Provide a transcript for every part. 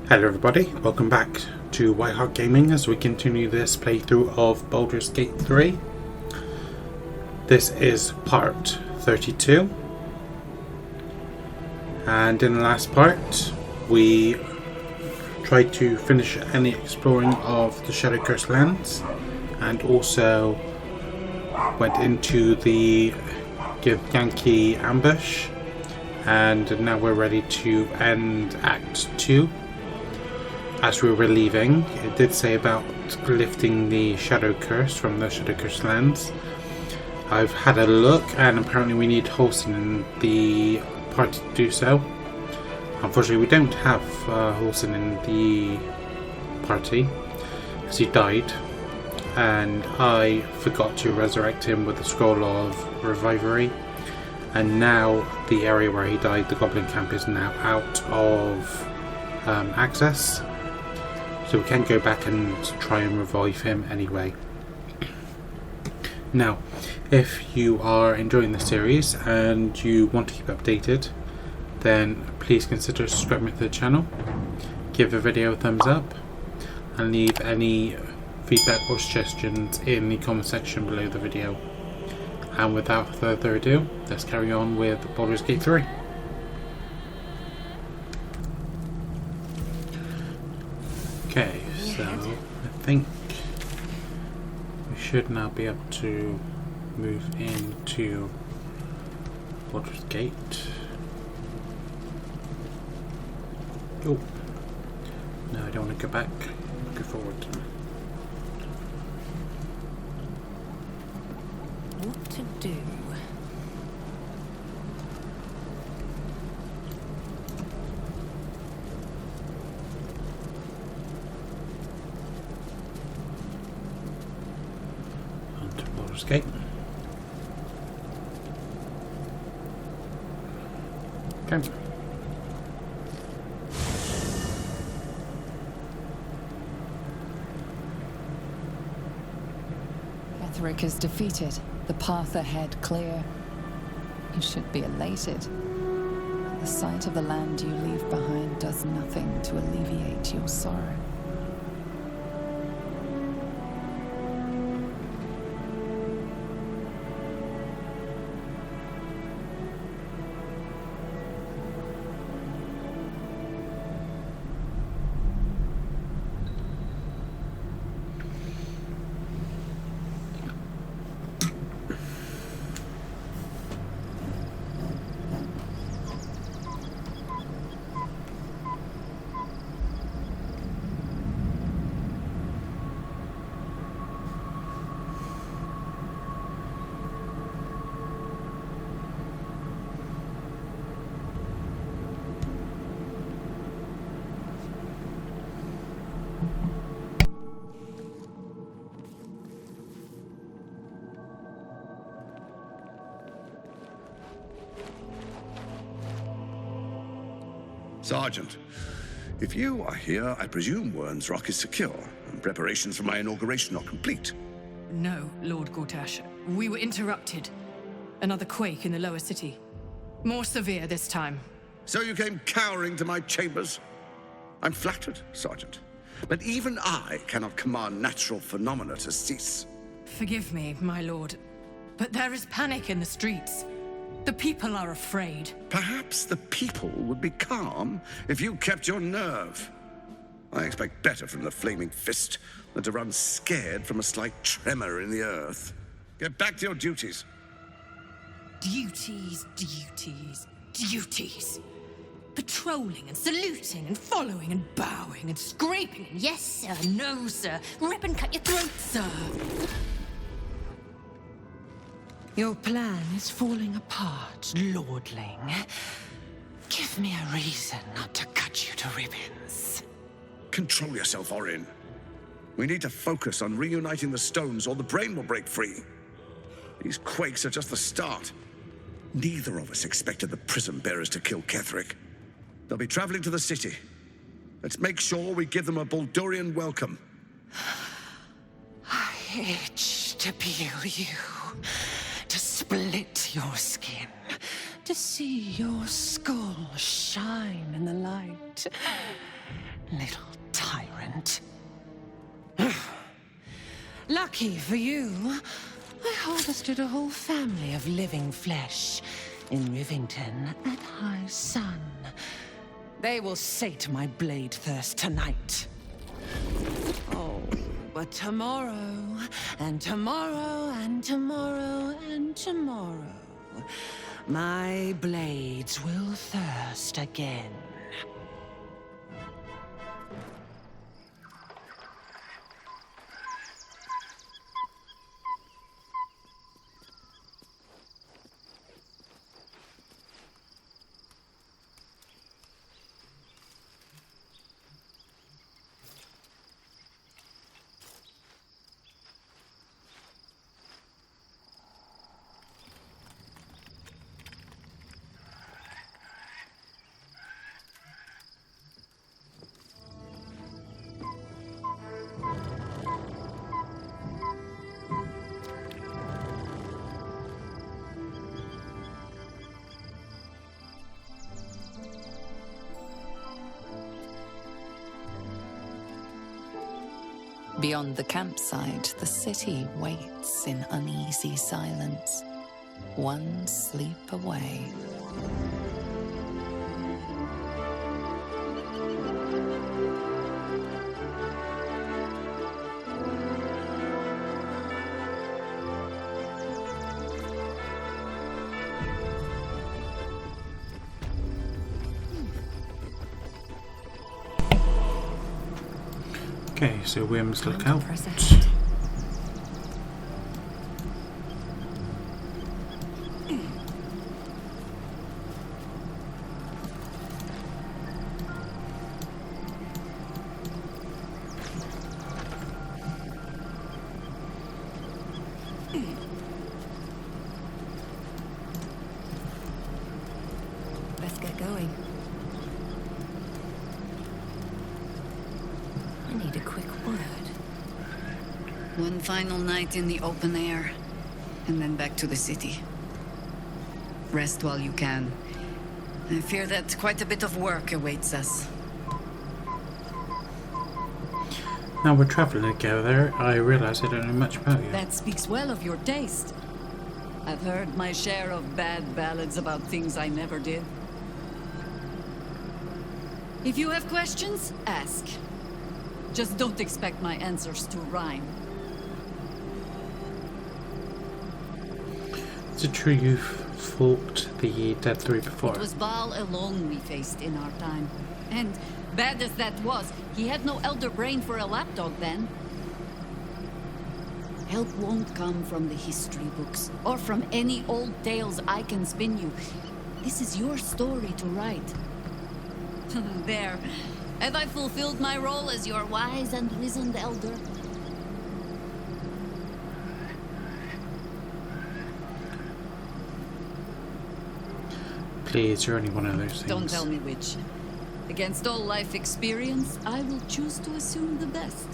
Hello everybody, welcome back to Whiteheart Gaming as we continue this playthrough of Baldur's Gate 3. This is part 32. And in the last part, we tried to finish any exploring of the Shadow Curse lands and also went into the Yankee ambush, and now we're ready to end Act 2. As we were leaving, it did say about lifting the Shadow Curse from the Shadow Curse lands. I've had a look, and apparently we need Holston in the party to do so. Unfortunately, we don't have Holston in the party, because he died, and I forgot to resurrect him with the Scroll of Revivery. And now the area where he died, the Goblin Camp, is now out of access. So we can go back and try and revive him anyway. Now, if you are enjoying the series and you want to keep updated, then please consider subscribing to the channel, give the video a thumbs up, and leave any feedback or suggestions in the comment section below the video. And without further ado, let's carry on with Baldur's Gate 3. Okay, so I think we should now be able to move into Baldur's Gate. Oh, no, I don't want to go back, go forward. What to do? Escape. Okay. Ketheric is defeated. The path ahead clear. You should be elated. The sight of the land you leave behind does nothing to alleviate your sorrow. Sergeant, if you are here, I presume Wern's Rock is secure, and preparations for my inauguration are complete. No, Lord Gortash. We were interrupted. Another quake in the lower city. More severe this time. So you came cowering to my chambers? I'm flattered, Sergeant. But even I cannot command natural phenomena to cease. Forgive me, my lord, but there is panic in the streets. The people are afraid. Perhaps the people would be calm if you kept your nerve. I expect better from the Flaming Fist than to run scared from a slight tremor in the earth. Get back to your duties. Duties, duties, duties. Patrolling and saluting and following and bowing and scraping and yes sir, no sir, rip and cut your throat, sir. Your plan is falling apart, lordling. Give me a reason not to cut you to ribbons. Control yourself, Orin. We need to focus on reuniting the stones or the brain will break free. These quakes are just the start. Neither of us expected the prison bearers to kill Ketheric. They'll be traveling to the city. Let's make sure we give them a Baldurian welcome. I itch to peel you, to split your skin, to see your skull shine in the light. Little tyrant. Lucky for you, I harvested a whole family of living flesh in Rivington at high sun. They will sate my blade thirst tonight. Oh, but tomorrow, and tomorrow, and tomorrow, and tomorrow, my blades will thirst again. Beyond the campsite, the city waits in uneasy silence, one sleep away. Okay, so we must look out. Let's get going. I need a quick word. One final night in the open air, and then back to the city. Rest while you can. I fear that quite a bit of work awaits us. Now we're travelling together, I realise I don't know much about you. That speaks well of your taste. I've heard my share of bad ballads about things I never did. If you have questions, ask. Just don't expect my answers to rhyme. Is it true you've fought the Dead Three before? It was Baal alone we faced in our time. And bad as that was, he had no elder brain for a lapdog then. Help won't come from the history books, or from any old tales I can spin you. This is your story to write. There. Have I fulfilled my role as your wise and wizened elder? Please, you're only one of those things. Don't tell me which. Against all life experience, I will choose to assume the best.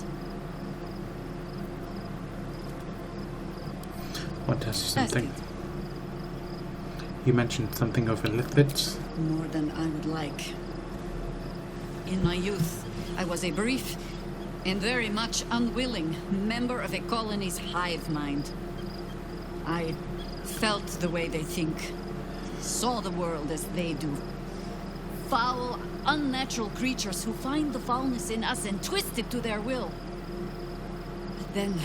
Want to ask you Ask something? it. You mentioned something of illithids. More than I would like. In my youth, I was a brief and very much unwilling member of a colony's hive mind. I felt the way they think, saw the world as they do. Foul, unnatural creatures who find the foulness in us and twist it to their will. But then,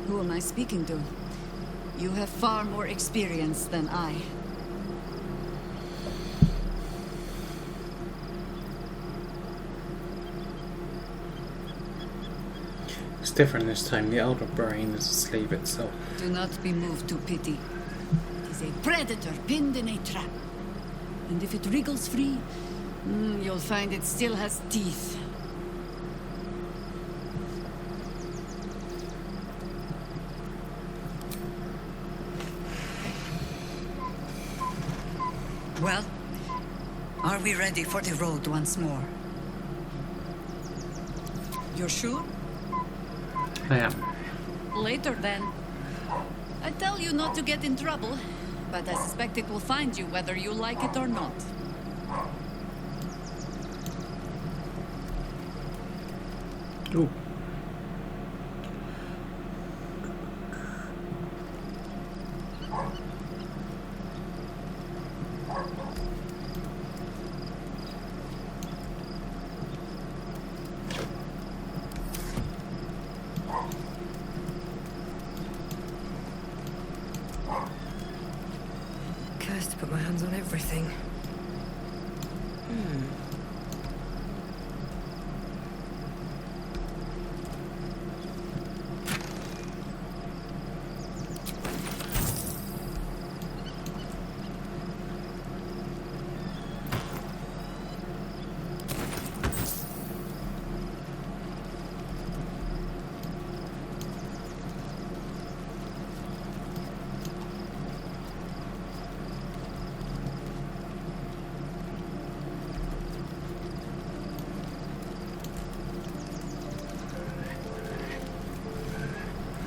who am I speaking to? You have far more experience than I. It's different this time. The elder brain is a slave itself. Do not be moved to pity. It is a predator pinned in a trap. And if it wriggles free, you'll find it still has teeth. Well, are we ready for the road once more? You're sure? I am. Later then. I tell you not to get in trouble. but I suspect it will find you whether you like it or not. Ooh. Cursed to put my hands on everything.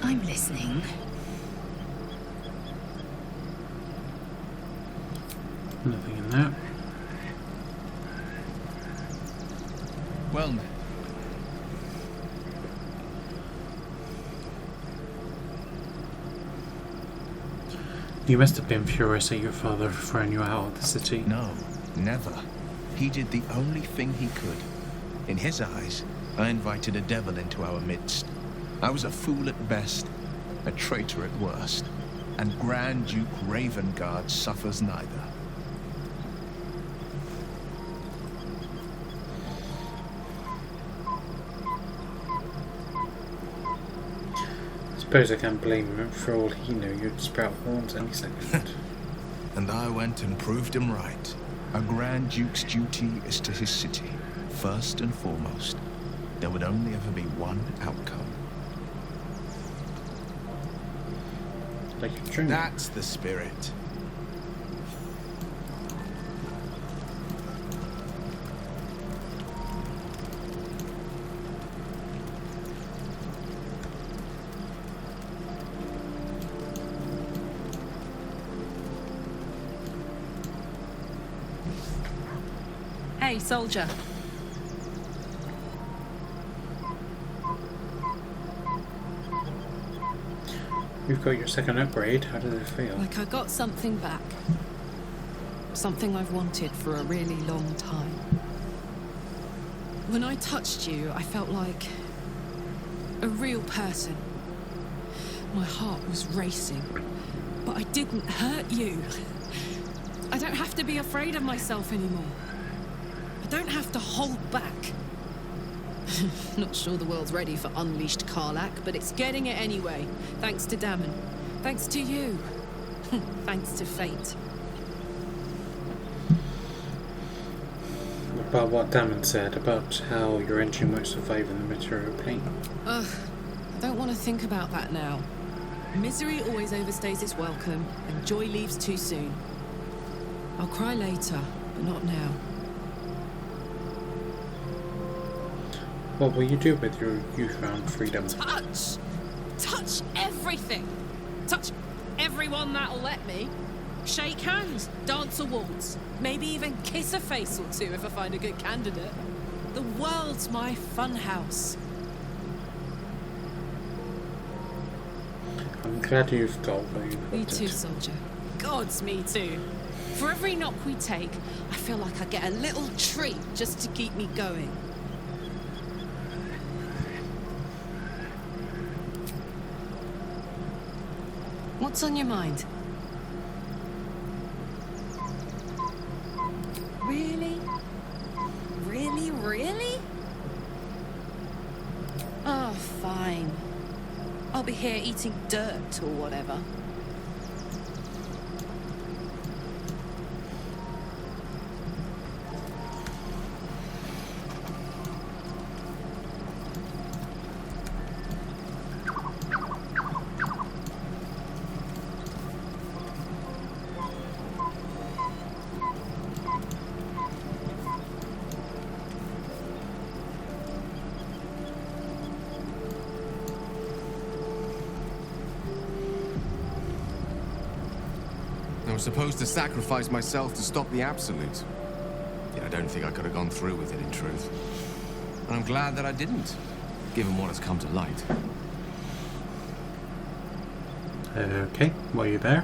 I'm listening. Nothing in that. Well then. You must have been furious at your father for throwing you out of the city. No, never. He did the only thing he could. In his eyes, I invited a devil into our midst. I was a fool at best, a traitor at worst, and Grand Duke Ravengard suffers neither. I suppose I can't blame him. For all he knew, you'd sprout horns any second. And I went and proved him right. A Grand Duke's duty is to his city, first and foremost. There would only ever be one outcome. Like a dream. That's the spirit. Hey, soldier. You've got your second upgrade. How does it feel? Like I got something back. Something I've wanted for a really long time. When I touched you, I felt like a real person. My heart was racing, but I didn't hurt you. I don't have to be afraid of myself anymore. I don't have to hold back. Not sure the world's ready for unleashed Karlach, but it's getting it anyway. Thanks to Dammon. Thanks to you. Thanks to fate. About what Dammon said about how your engine won't survive in the material plane. Ugh, I don't want to think about that now. Misery always overstays its welcome, and joy leaves too soon. I'll cry later, but not now. What will you do with your newfound freedom? Touch! Touch everything! Touch everyone that'll let me. Shake hands, dance a waltz, maybe even kiss a face or two if I find a good candidate. The world's my funhouse. I'm glad you've got what you wanted. Me too, soldier. Gods, me too. For every knock we take, I feel like I get a little treat just to keep me going. What's on your mind? Really? Really, really? Oh, fine. I'll be here eating dirt or whatever. was supposed to sacrifice myself to stop the Absolute. Yet I don't think I could have gone through with it, in truth. And I'm glad that I didn't, given what has come to light. Okay, while you're there.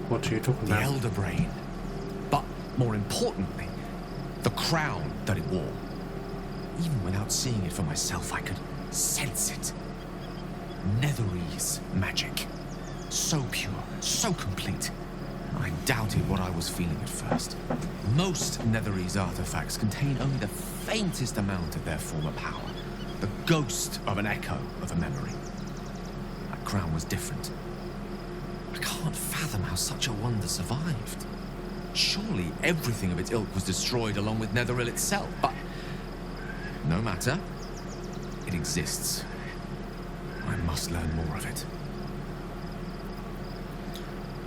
What are you talking The about? Elder Brain. But, more importantly, the crown that it wore. Even without seeing it for myself, I could sense it. Netherese magic. So pure, so complete. I doubted what I was feeling at first. Most Netherese artifacts contain only the faintest amount of their former power. The ghost of an echo of a memory. That crown was different. I can't fathom how such a wonder survived. Surely everything of its ilk was destroyed along with Netheril itself, but no matter. It exists. I must learn more of it.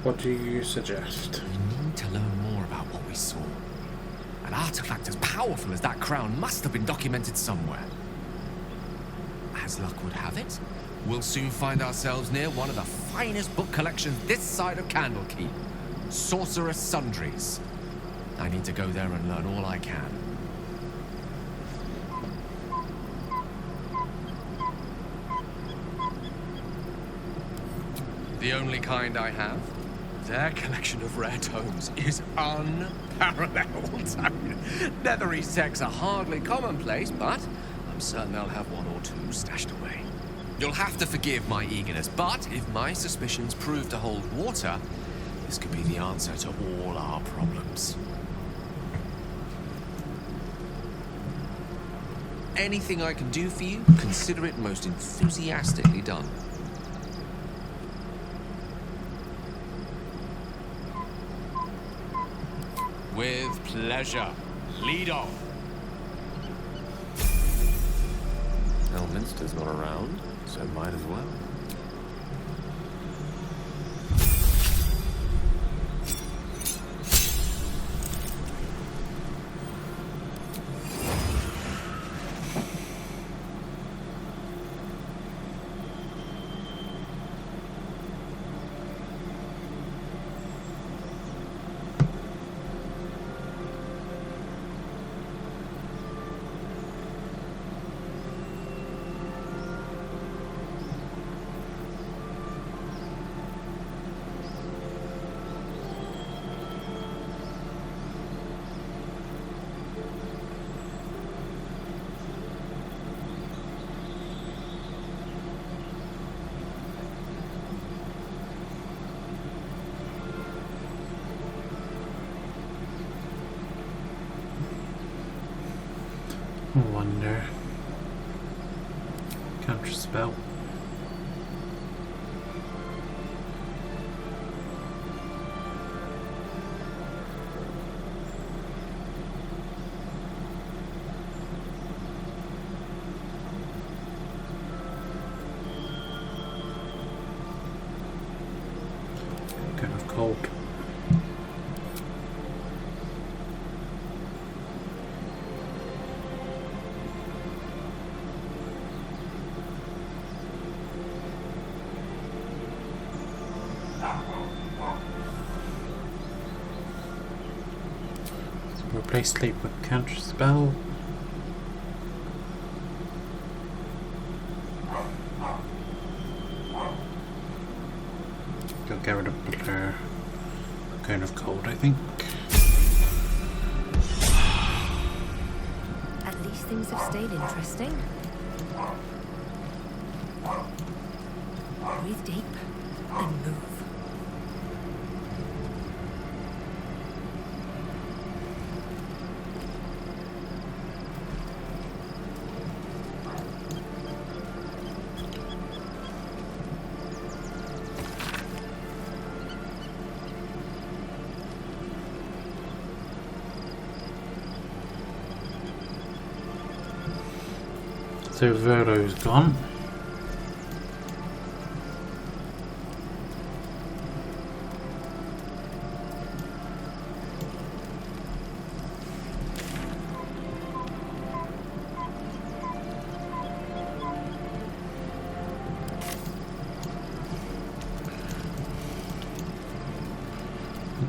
What do you suggest? We need to learn more about what we saw. An artifact as powerful as that crown must have been documented somewhere. As luck would have it, we'll soon find ourselves near one of the finest book collections this side of Candlekeep. Sorcerous Sundries. I need to go there and learn all I can. The only kind I have. Their collection of rare tomes is unparalleled. I mean, Netherese texts are hardly commonplace, but I'm certain they'll have one or two stashed away. You'll have to forgive my eagerness, but if my suspicions prove to hold water, this could be the answer to all our problems. Anything I can do for you, consider it most enthusiastically done. With pleasure. Lead off. Elminster's not around, so might as well. Wonder. Counter spell. Kind of cold. Replace sleep with counter spell. Go get rid of Blur. Kind of cold, I think. At least things have stayed interesting. Breathe deep and move. So Verdo's gone.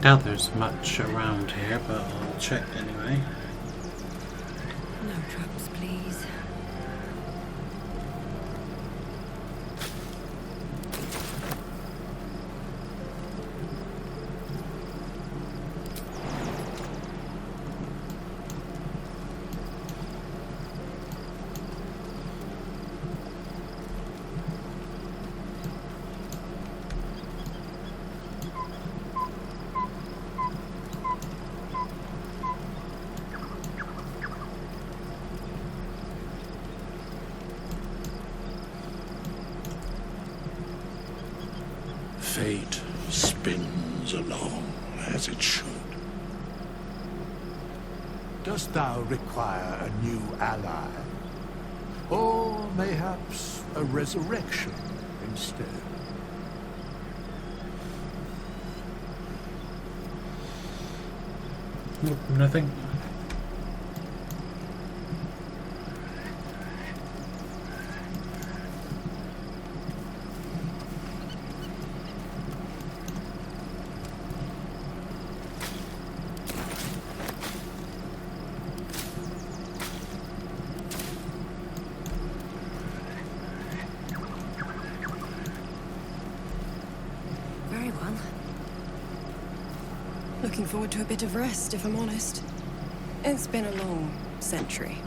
doubt there's much around here, but I'll check anyway. No traps, please. Fate spins along as it should. Dost thou require a new ally? Or mayhaps a resurrection instead? Nope, nothing. Very well. Looking forward to a bit of rest, if I'm honest. It's been a long century.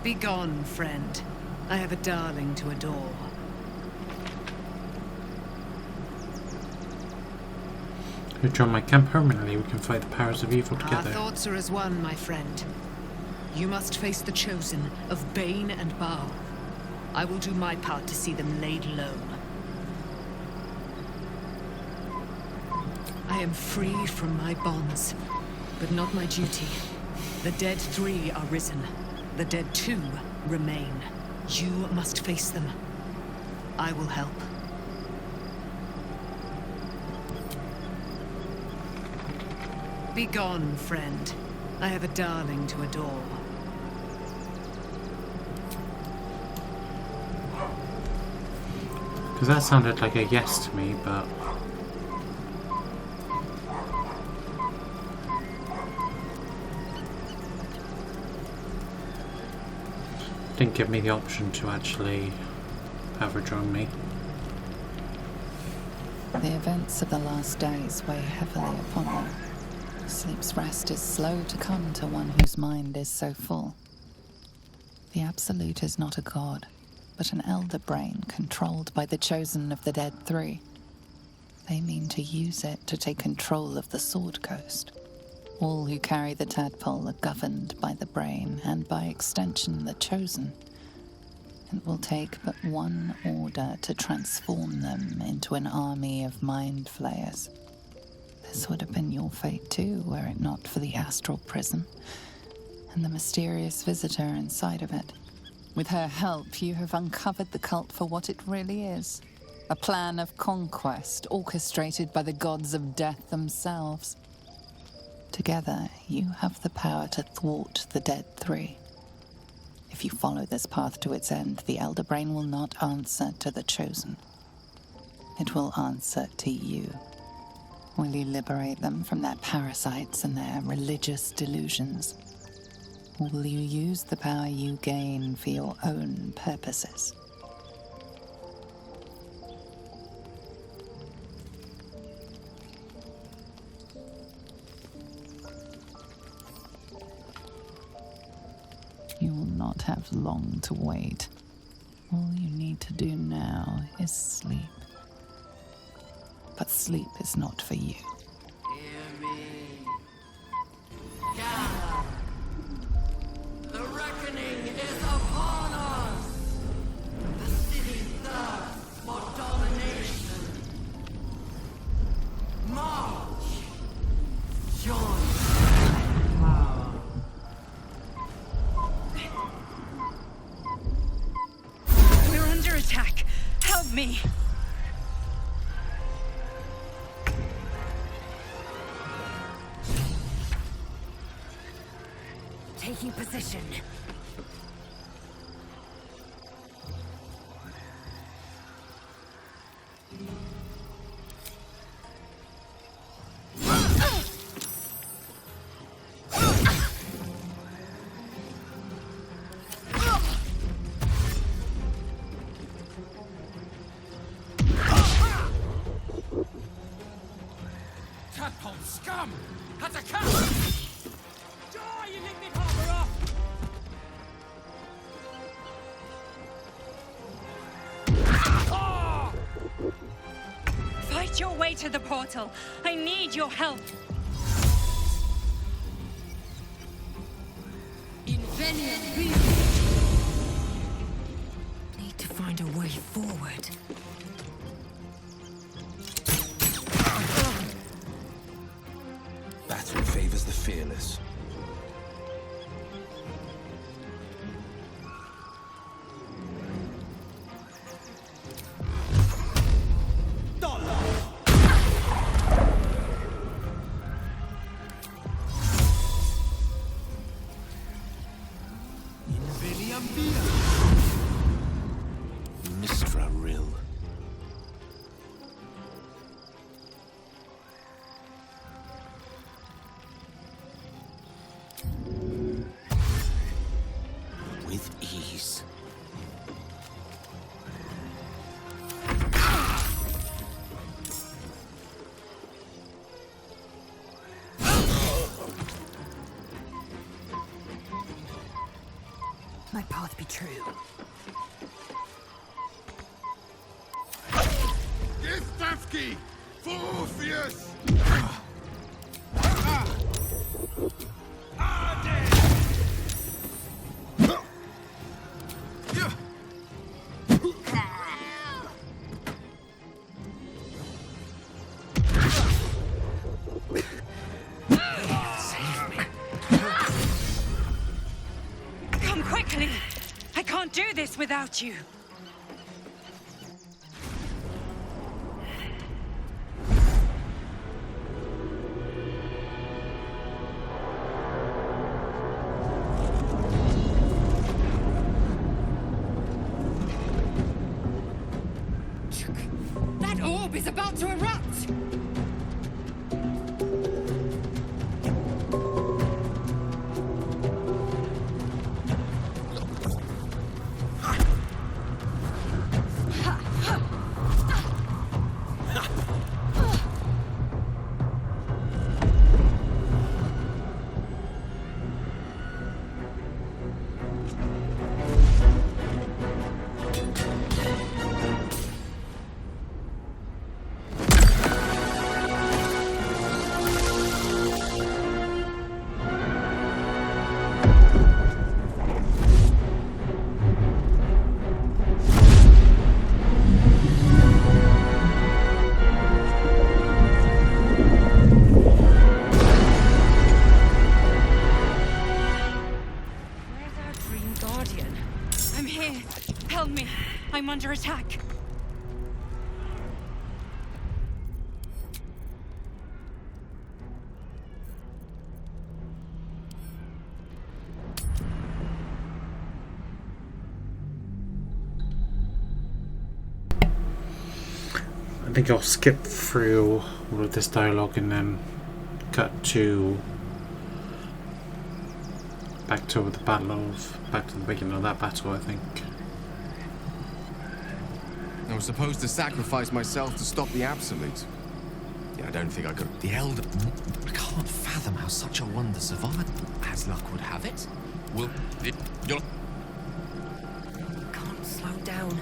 Begone, friend. I have a darling to adore. You join my camp permanently, we can fight the powers of evil Our together. thoughts are as one, my friend. You must face the chosen of Bane and Baal. I will do my part to see them laid low. I am free from my bonds, but not my duty. The dead 3 are risen. The dead 2 remain. You must face them. I will help. Begone, friend. I have a darling to adore. Because that sounded like a yes to me, but... didn't give me the option to actually have her join me. The events of the last days weigh heavily upon her. Sleep's rest is slow to come to one whose mind is so full. The Absolute is not a god, but an elder brain controlled by the chosen of the dead 3. They mean to use it to take control of the Sword Coast. All who carry the tadpole are governed by the brain, and by extension the chosen. It will take but one order to transform them into an army of mind flayers. This would have been your fate too, were it not for the astral prison, and the mysterious visitor inside of it. With her help, you have uncovered the cult for what it really is. A plan of conquest orchestrated by the gods of death themselves. Together, you have the power to thwart the dead 3. If you follow this path to its end, the Elder Brain will not answer to the Chosen. It will answer to you. Will you liberate them from their parasites and their religious delusions? Or will you use the power you gain for your own purposes? You will not have long to wait. All you need to do now is sleep. But sleep is not for you. Hear me. Gather. The reckoning is upon us. The city thirsts for domination. March. Join power. We're under attack. Help me. Taking position. Tadpole scum! That's a cat! Die, you licked harbour off! Fight your way to the portal. I need your help. Need to find a way forward. Battle favors the fearless. Mistra Rill. With ease. My path be true. Gistavski! For Orpheus! Come quickly. I can't do this without you. That orb is about to erupt! Help me. I'm under attack. I think I'll skip through all of this dialogue and then cut to back to the beginning of that battle, I think. I was supposed to sacrifice myself to stop the Absolute. Yeah, I don't think I could. The Elder... I can't fathom how such a wonder survived. As luck would have it. You'll... Can't slow down.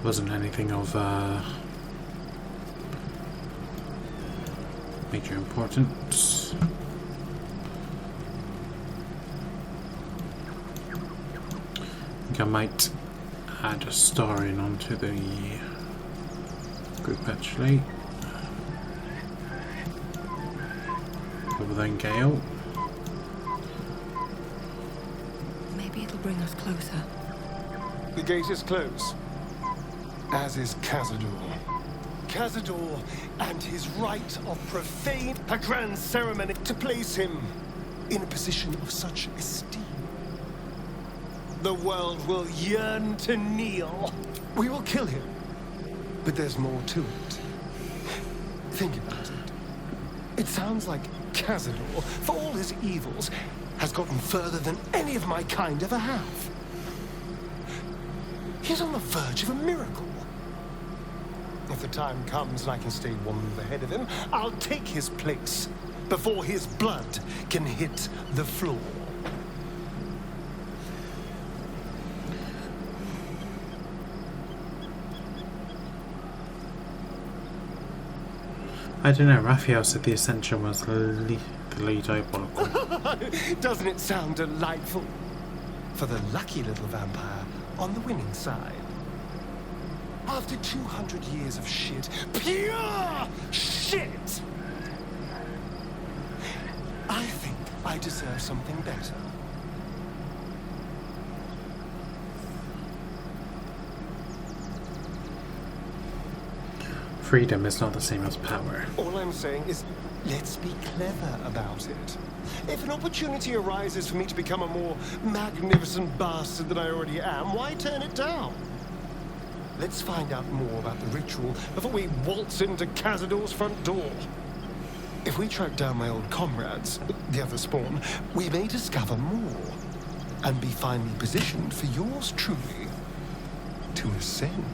Wasn't anything of major importance. I think I might add a star in onto the group actually. Other than Gale. Maybe it'll bring us closer. The gate is closed, as is Cazador. Cazador and his right of profane a grand ceremony to place him in a position of such esteem. The world will yearn to kneel. We will kill him, but there's more to it. Think about it. It sounds like Cazador, for all his evils, has gotten further than any of my kind ever have. He's on the verge of a miracle. If the time comes and I can stay one move ahead of him, I'll take his place before his blood can hit the floor. I don't know, Raphael said the Ascension was the lead diabolical. Doesn't it sound delightful? For the lucky little vampire on the winning side. After 200 years of shit, pure shit! I think I deserve something better. Freedom is not the same as power. All I'm saying is, let's be clever about it. If an opportunity arises for me to become a more magnificent bastard than I already am, why turn it down? Let's find out more about the ritual before we waltz into Cazador's front door. If we track down my old comrades, the other spawn, we may discover more and be finally positioned for yours truly to ascend.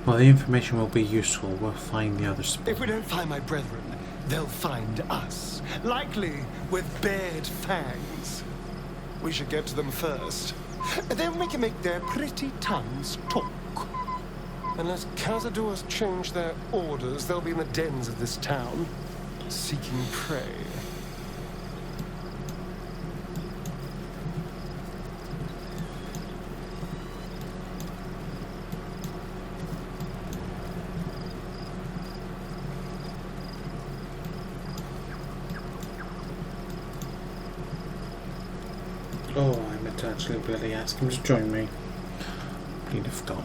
Well, the information will be useful. We'll find the other spawn. If we don't find my brethren, they'll find us, likely with bared fangs. We should get to them first. Then we can make their pretty tongues talk. Unless Cazadors change their orders, they'll be in the dens of this town, seeking prey. Oh, I meant to actually bloody ask him to join me. He'd have stopped.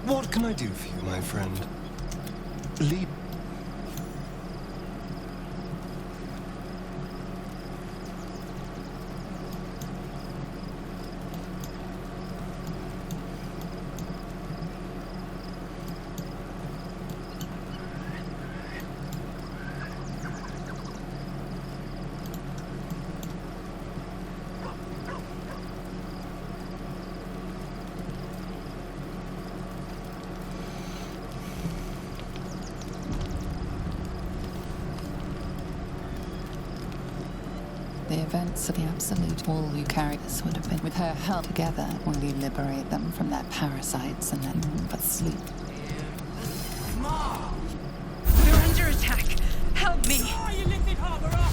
What can I do for you, my friend? Lead. The events of the Absolute, all you carry this would have been with her held together. Will you liberate them from their parasites and let them but sleep? We're under attack. Help me. You lifted Harbour up!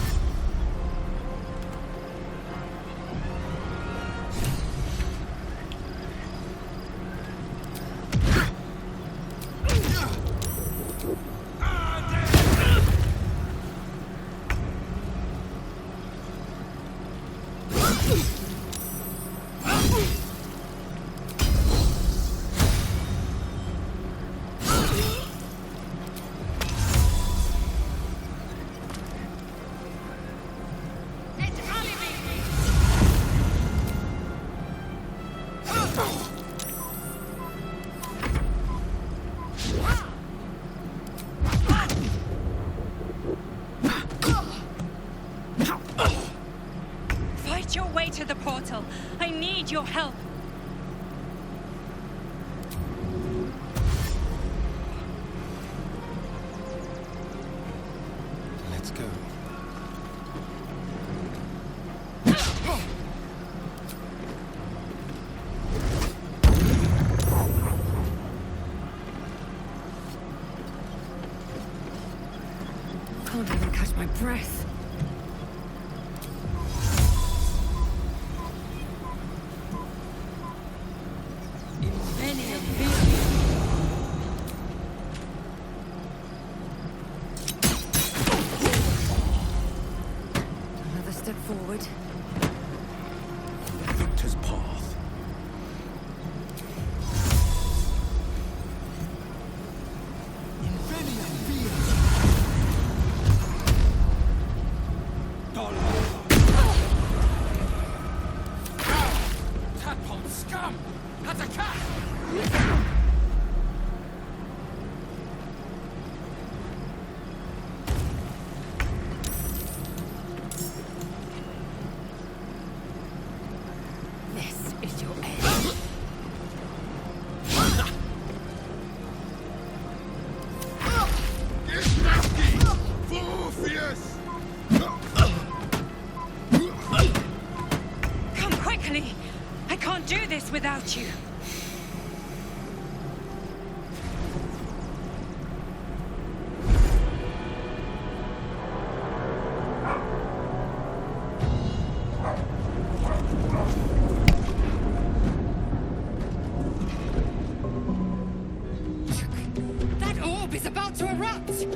Fight your way to the portal. I need your help. Let's go. Can't even catch my breath. Another step forward. Victor's path. Tadpole scum! That's a cat! without you. That orb is about to erupt!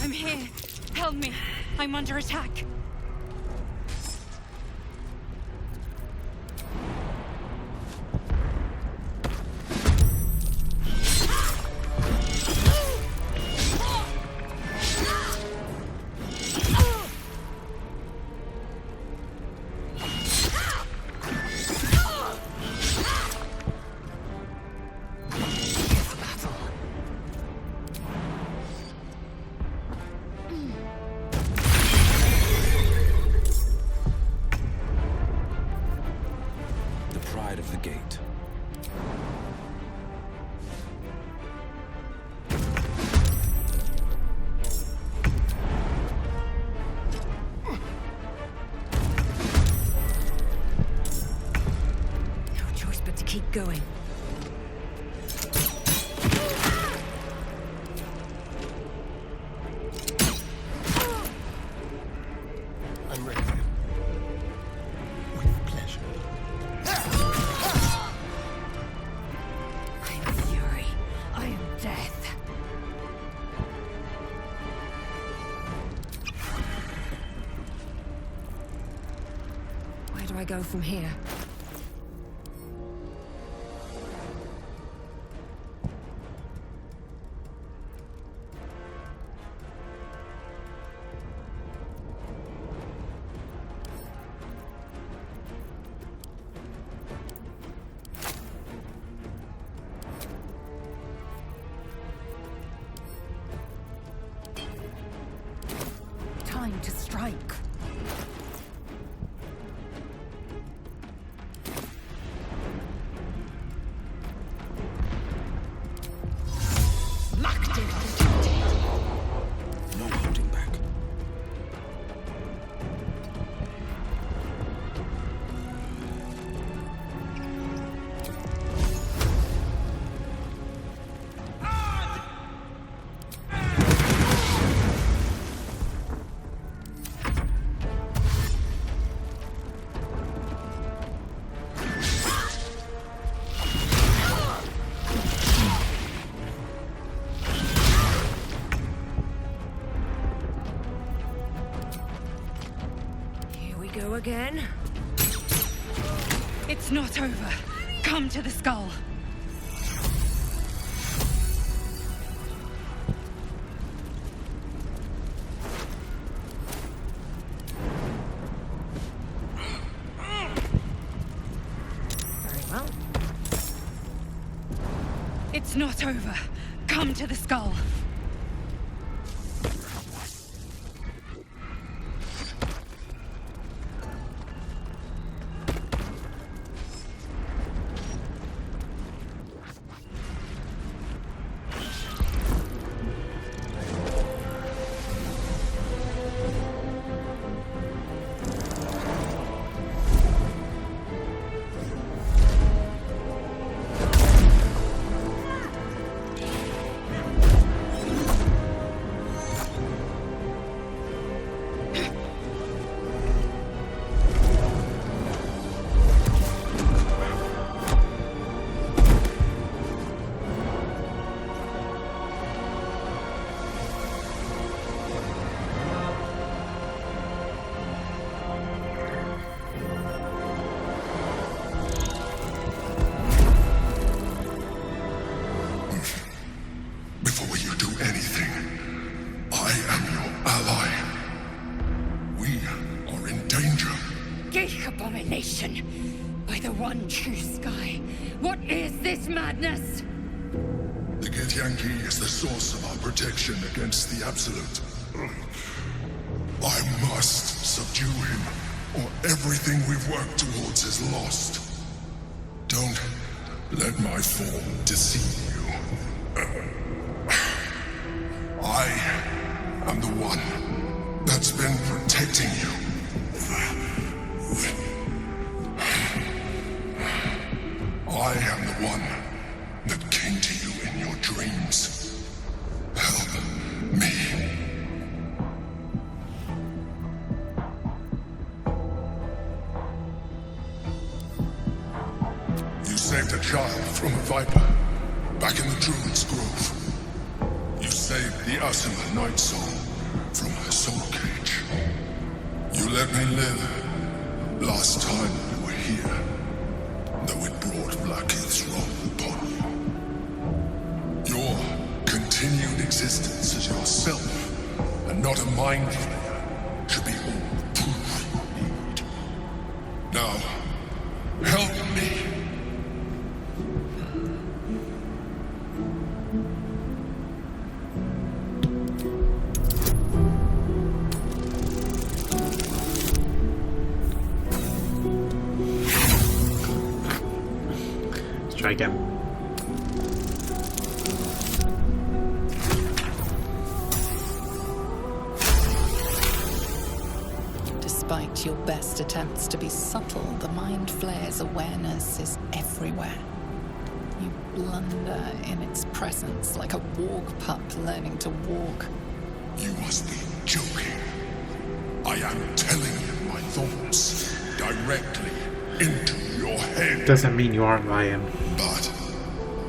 I'm here. Help me. I'm under attack. Of the gate. No choice but to keep going. I'm ready. Where do I go from here? Time to strike. No holding back. Go again? It's not over. Come to the skull. Very well. It's not over. Come to the skull. black abomination! By the one true sky, what is this madness? The Githyanki is the source of our protection against the Absolute. I must subdue him, or everything we've worked towards is lost. Don't let my form deceive you. I am the one that's been protecting you. I am the one that came to you in your dreams. Help me. You saved a child from a viper back in the Druid's Grove. You saved the Asima Night Soul from her soul cage. You let me live last time we were here, though it brought Blackheath's wrath upon you. Your continued existence as yourself, and not a mind flayer, should be all the proof you need. Now, help me. Try again. Despite your best attempts to be subtle, the Mind Flayer's awareness is everywhere. You blunder in its presence like a walk pup learning to walk. You must be joking. I am telling you my thoughts directly into your head. Doesn't mean you aren't lying. But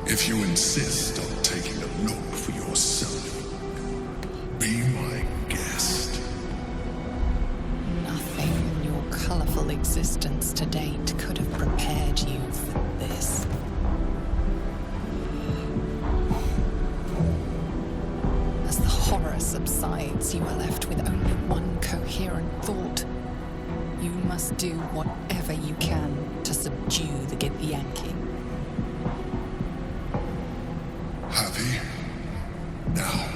if you insist on taking a look for yourself, be my guest. Nothing in your colorful existence to date could have prepared you for this. As the horror subsides, you are left with only one coherent thought. You must do whatever you can to subdue the Githyanki. Happy? Now,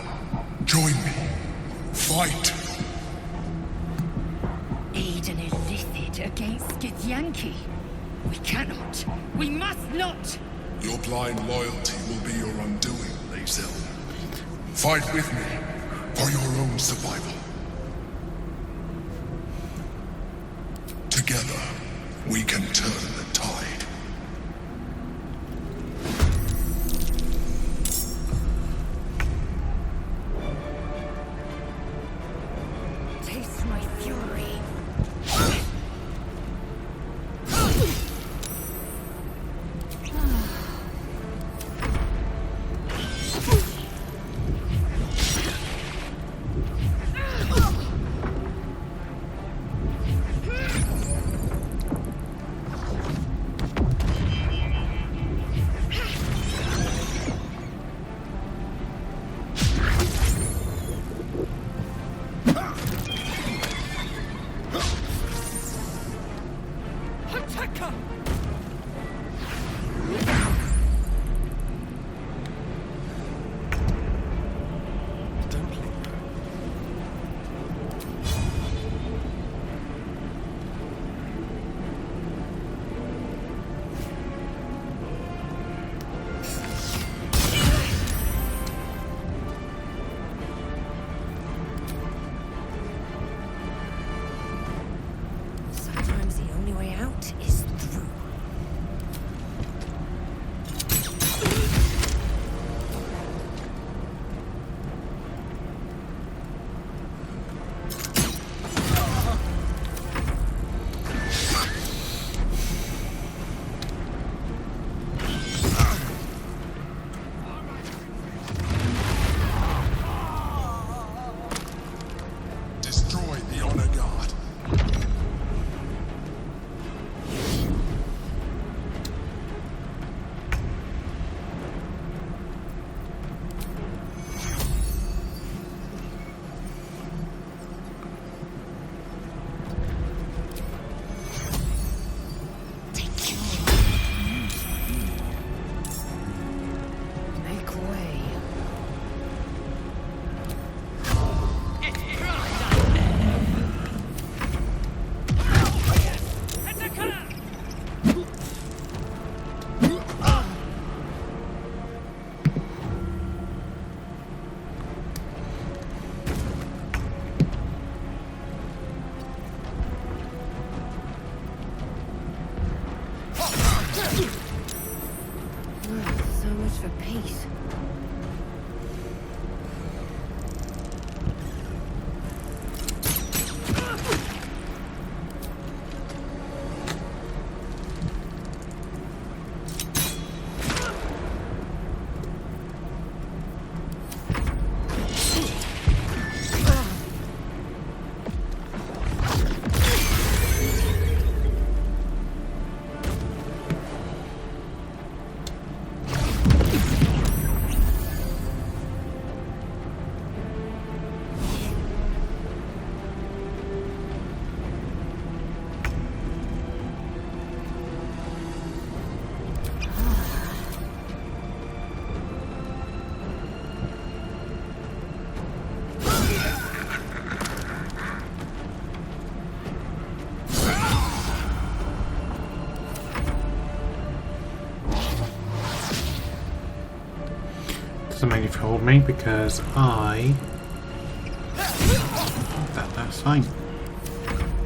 join me. Fight! Aid an illithid against Githyanki? We cannot. We must not! Your blind loyalty will be your undoing, Lae'zel. Fight with me for your own survival. Together, we can turn the tide. Taste my fury. for peace. Doesn't make you hold me because that's fine.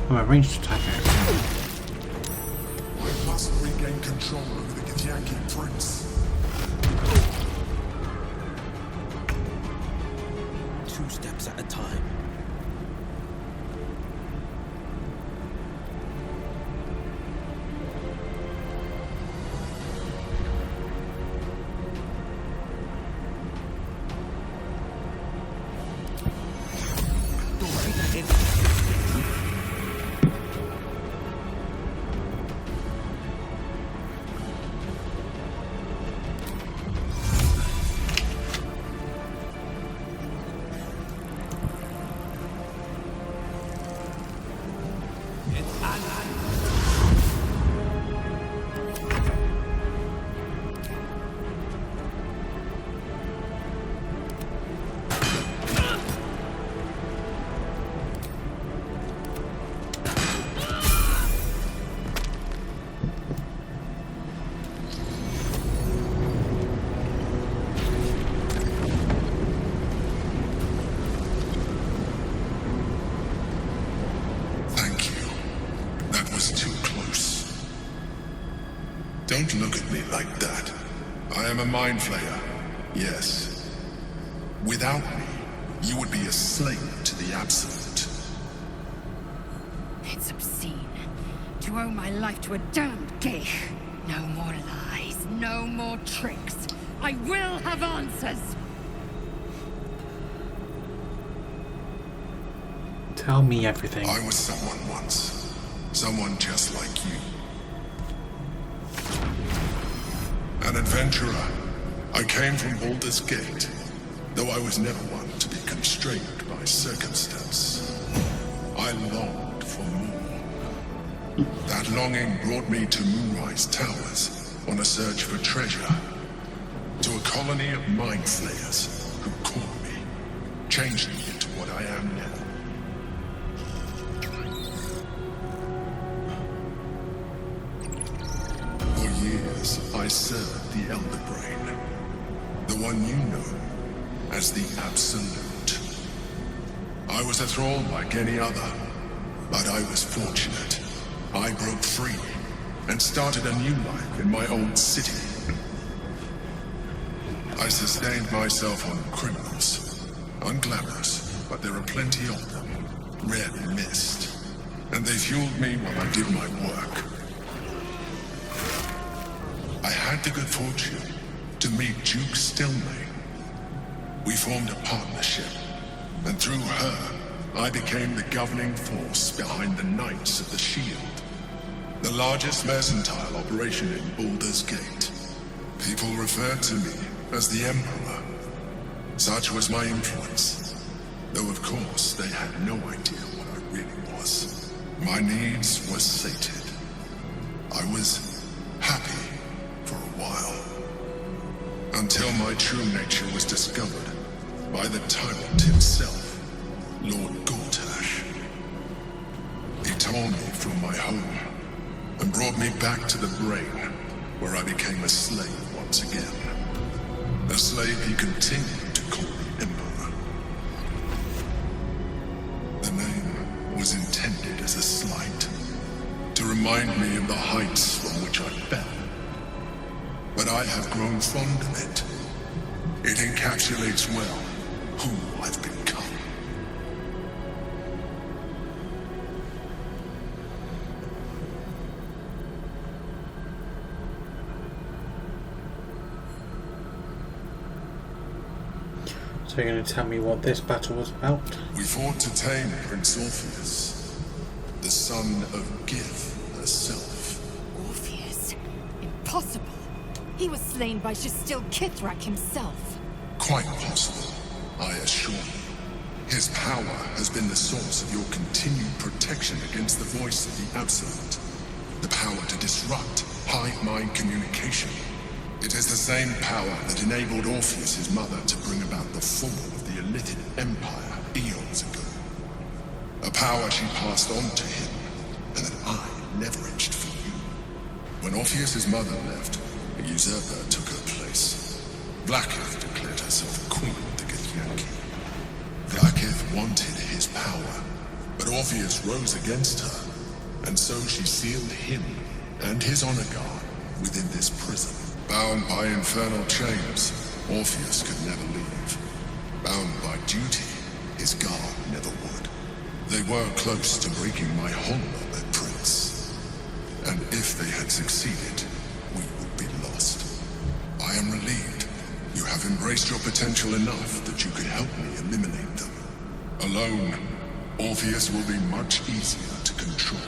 I'm a ranged attacker. I must regain control over the Githyanki prince. 2 steps at a time. Don't look at me like that. I am a mind flayer, yes. Without me, you would be a slave to the Absolute. It's obscene. To owe my life to a damned geich. No more lies, no more tricks. I will have answers! Tell me everything. I was someone once. Someone just like you. An adventurer. I came from Baldur's Gate, though I was never one to be constrained by circumstance. I longed for more. That longing brought me to Moonrise Towers on a search for treasure. To a colony of mind flayers who caught me, changed me into what I am now. For years, I served the Elder Brain, the one you know as the Absolute. I was a thrall like any other, but I was fortunate. I broke free and started a new life in my old city. I sustained myself on criminals. Unglamorous, but there are plenty of them. Rarely missed. And they fueled me while I did my work. I had the good fortune to meet Duke Stillmain. We formed a partnership, and through her, I became the governing force behind the Knights of the Shield, the largest mercantile operation in Baldur's Gate. People referred to me as the Emperor. Such was my influence, though of course they had no idea what I really was. My needs were sated. I was happy for a while, until my true nature was discovered by the tyrant himself, Lord Gortash. He tore me from my home and brought me back to the Brain, where I became a slave once again. A slave he continued to call the Emperor. The name was intended as a slight, to remind me of the heights from which I fell. But I I have grown fond of it. It encapsulates well who I've become. So you're going to tell me what this battle was about? We fought to tame Prince Orpheus, the son of Gith herself. Orpheus? Impossible. He was slain by Shastil Kithrak himself. Quite possible, I assure you. His power has been the source of your continued protection against the voice of the Absolute. The power to disrupt hive-mind communication. It is the same power that enabled Orpheus' mother to bring about the fall of the Illithid Empire eons ago. A power she passed on to him, and that I leveraged for you. When Orpheus' mother left, a usurper took her place. Blackith declared herself queen of the Githyanki. Blackith wanted his power, but Orpheus rose against her, and so she sealed him and his honor guard within this prison. Bound by infernal chains, Orpheus could never leave. Bound by duty, his guard never would. They were close to breaking my hold on that prince. And if they had succeeded, we would be lost. I am relieved. You have embraced your potential enough that you could help me eliminate them. Alone, Orpheus will be much easier to control.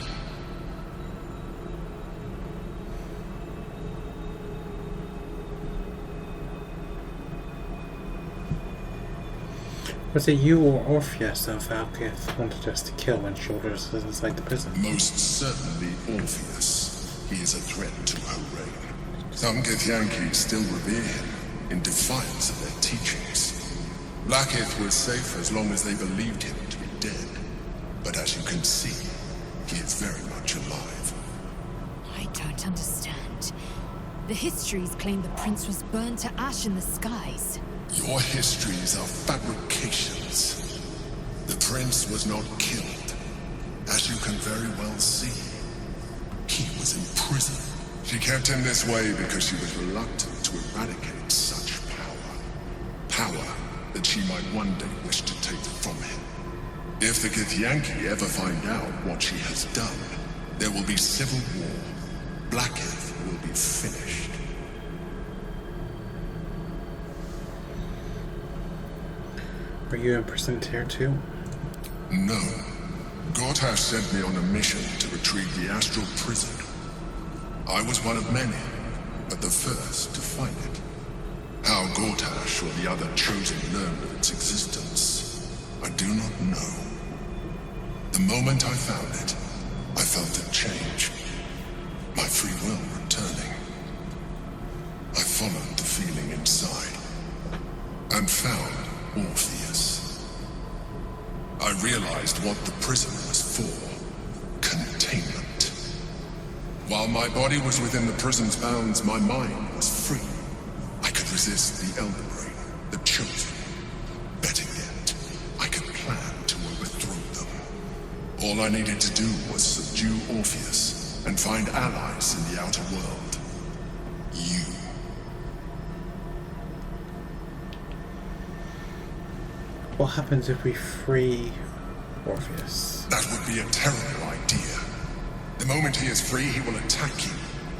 Was it you or Orpheus that Valkith wanted us to kill when she ordered us inside the prison? Most certainly Orpheus. He is a threat to her reign. Some Githyanki still revere him in defiance of their teachings. Blackith was safe as long as they believed him to be dead. But as you can see, he is very much alive. I don't understand. The histories claim the prince was burned to ash in the skies. Your histories are fabrications. The prince was not killed. As you can very well see, he was in prison. She kept him this way because she was reluctant to eradicate such power. Power that she might one day wish to take from him. If the Githyanki ever find out what she has done, there will be civil war. Blackith will be finished. Were you imprisoned here too? No. Gortash sent me on a mission to retrieve the astral prison. I was one of many, but the first to find it. How Gortash or the other chosen learned of its existence, I do not know. The moment I found it, I felt a change. My free will returning. I followed the feeling inside, and found Orpheus. I realized what the prison was for. Containment. While my body was within the prison's bounds, my mind was free. I could resist the Elder Brain, the Chosen. Better yet, I could plan to overthrow them. All I needed to do was subdue Orpheus and find allies in the outer world. You. What happens if we free Orpheus? That would be a terrible idea. The moment he is free, he will attack you.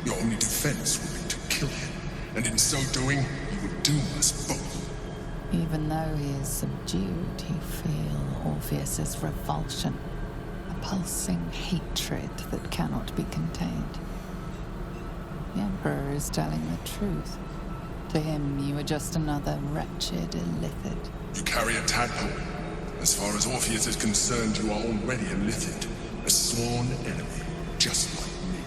Your only defense will be to kill him. And in so doing, he will doom us both. Even though he is subdued, you feel Orpheus's revulsion. A pulsing hatred that cannot be contained. The Emperor is telling the truth. To him, you are just another wretched illithid. You carry a tadpole. As far as Orpheus is concerned, you are already a Lithid, a sworn enemy, just like me.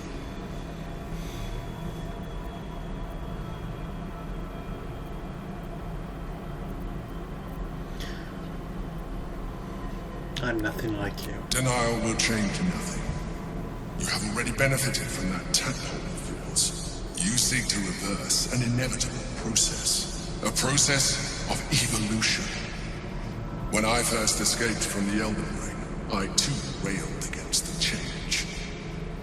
I'm nothing like you. Denial will change nothing. You have already benefited from that tadpole of yours. You seek to reverse an inevitable process. A process of evolution. When I first escaped from the Elder Brain, I too railed against the change.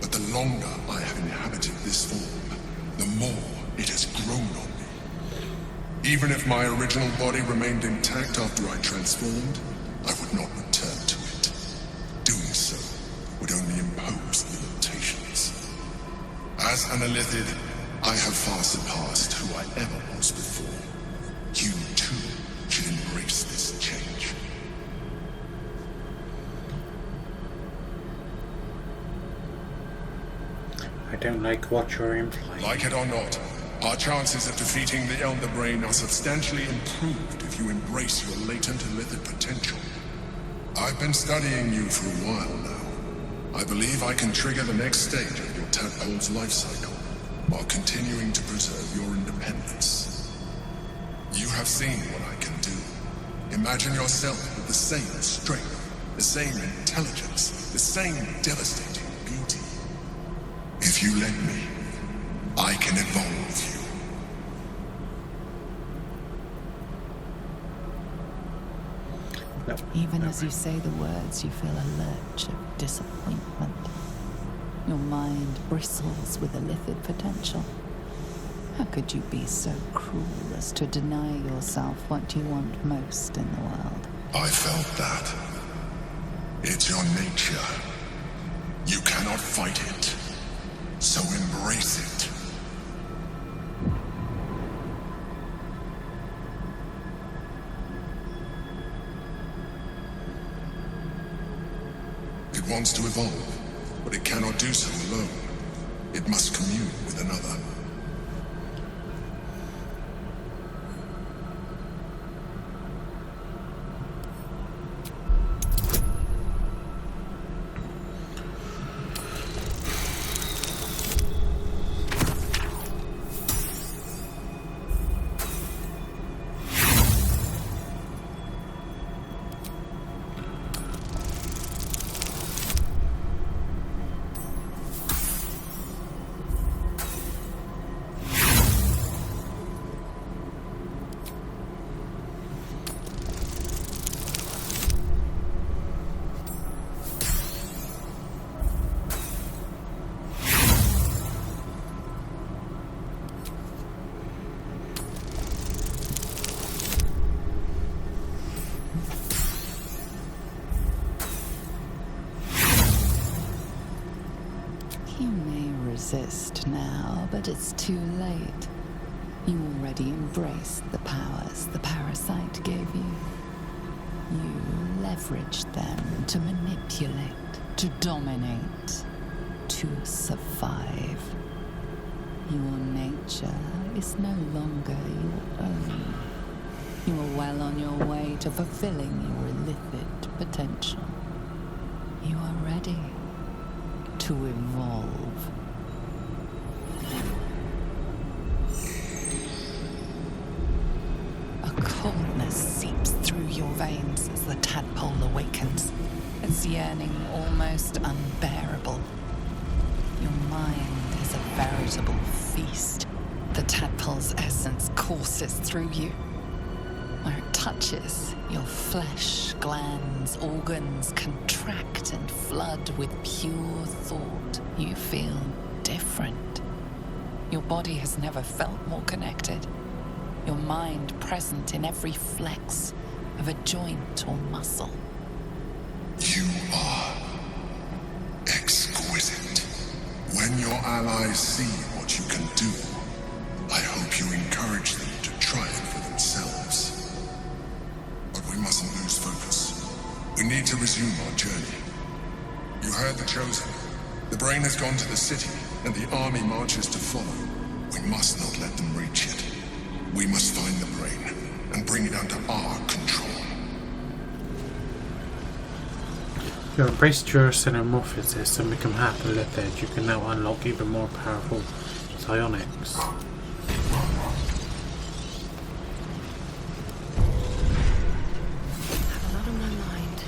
But the longer I have inhabited this form, the more It has grown on me. Even if my original body remained intact after I transformed, I would not return to it. Doing so would only impose limitations. As an Illithid, I have far surpassed who I ever was before. You, too, should embrace this change. I don't like what you're implying. Like it or not, our chances of defeating the Elder Brain are substantially improved if you embrace your latent Illithid potential. I've been studying you for a while now. I believe I can trigger the next stage of your tadpole's life cycle, while continuing to preserve your independence. You have seen what I can do. Imagine yourself with the same strength, the same intelligence, the same devastating beauty. If you let me, I can evolve you. Even as you say the words, you feel a lurch of disappointment. Your mind bristles with Illithid potential. How could you be so cruel as to deny yourself what you want most in the world? I felt that. It's your nature. You cannot fight it. So embrace it. It wants to evolve, but it cannot do so alone. It must commune with another. Resist now, but it's too late. You already embraced the powers the parasite gave you. You leveraged them to manipulate, to dominate, to survive. Your nature is no longer your own. You are well on your way to fulfilling your Illithid potential. You are ready to evolve. Coldness seeps through your veins as the tadpole awakens, its yearning almost unbearable. Your mind is a veritable feast. The tadpole's essence courses through you. Where it touches, your flesh, glands, organs contract and flood with pure thought. You feel different. Your body has never felt more connected. Your mind present in every flex of a joint or muscle. You are exquisite. When your allies see what you can do, I hope you encourage them to try it for themselves. But we mustn't lose focus. We need to resume our journey. You heard the Chosen. The Brain has gone to the city, and the army marches to follow. We must not let them reach it. We must find the Brain and bring it under our control. If you embrace your xenomorphosis and become half Illithid, you can now unlock even more powerful psionics. I have a lot on my mind.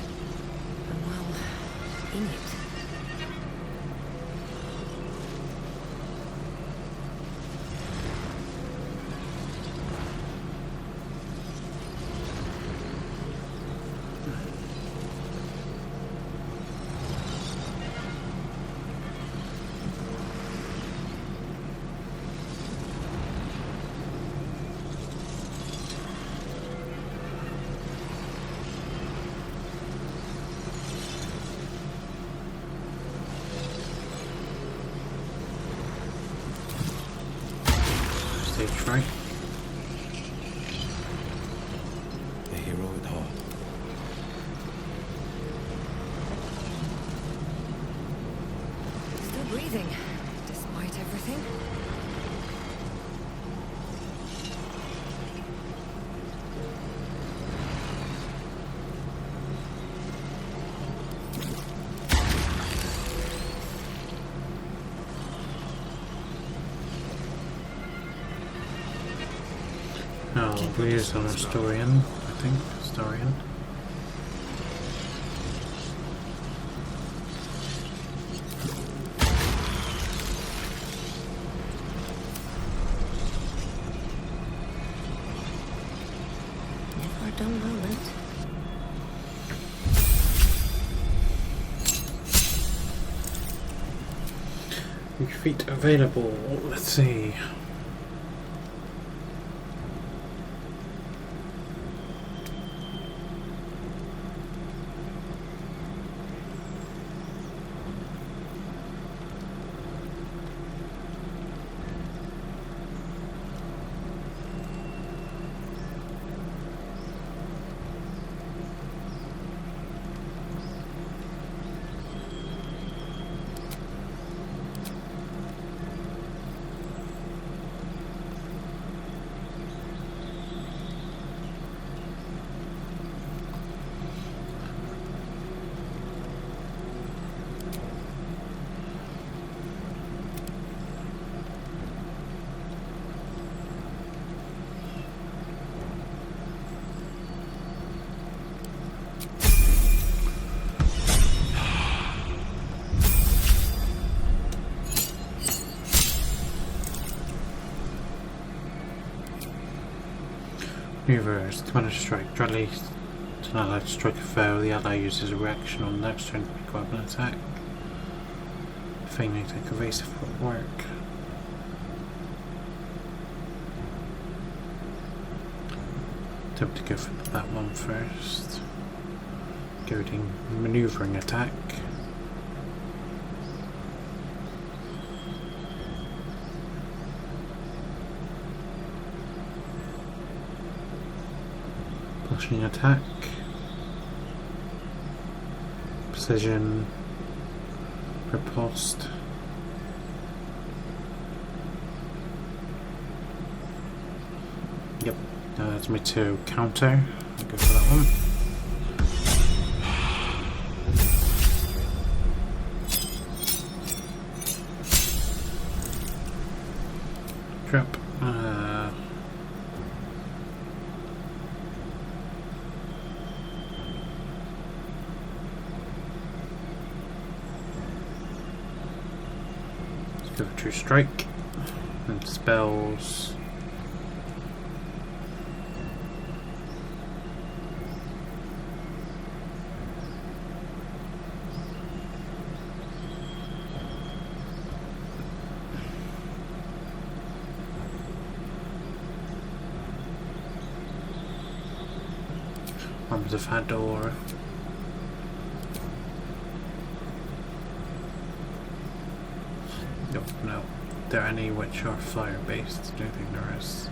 I'm well in it. stage right. A hero at heart. Still breathing, despite everything. Oh, we used an historian, I think. Historian. Never a dull moment. New feat available. Let's see. Maneuvers. Diminish strike. Directly to not allow to strike a foe. The ally uses a reaction on the next turn to make weapon attack. Feigning take evasive footwork. Attempt to go for that one first. Goading maneuvering attack. Pushing attack. Precision. Riposte. Yep, that's me to counter. I'll go for that one. Trap. Let's go for True Strike. And spells. Arms of Baldur. No. Are there any which are fire based? I don't think there is.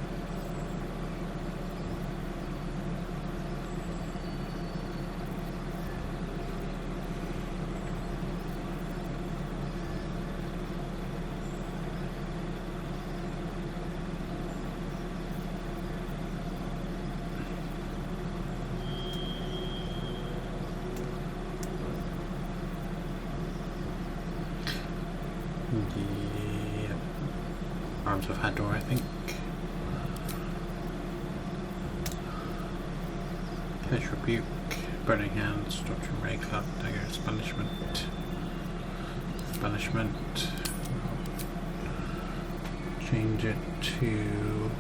Yep. Arms of Baldur, I think. Hedge Rebuke, Burning Hands, Doctrine Ray Club, Daggers, Banishment. Banishment. Change it to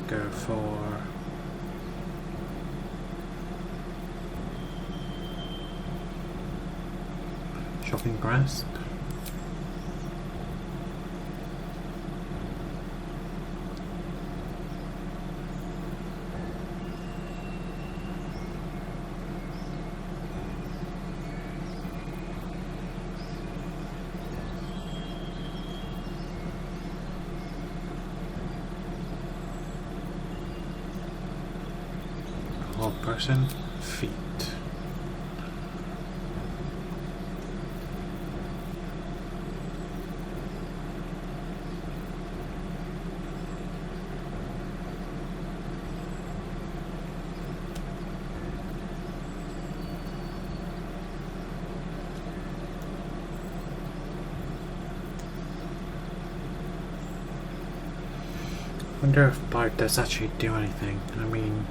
go for shopping breast. Person, feet. I wonder if Bard does actually do anything. I mean,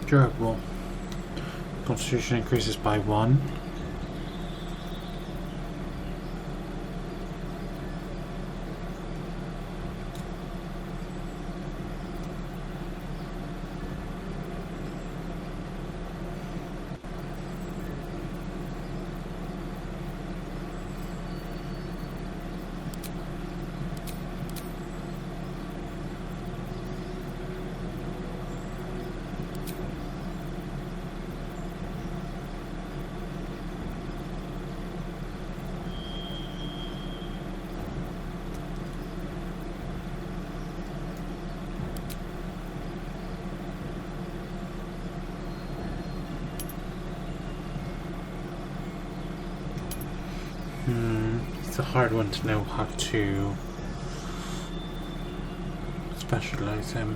durable. Constitution increases by 1. It's a hard one to know how to specialize him.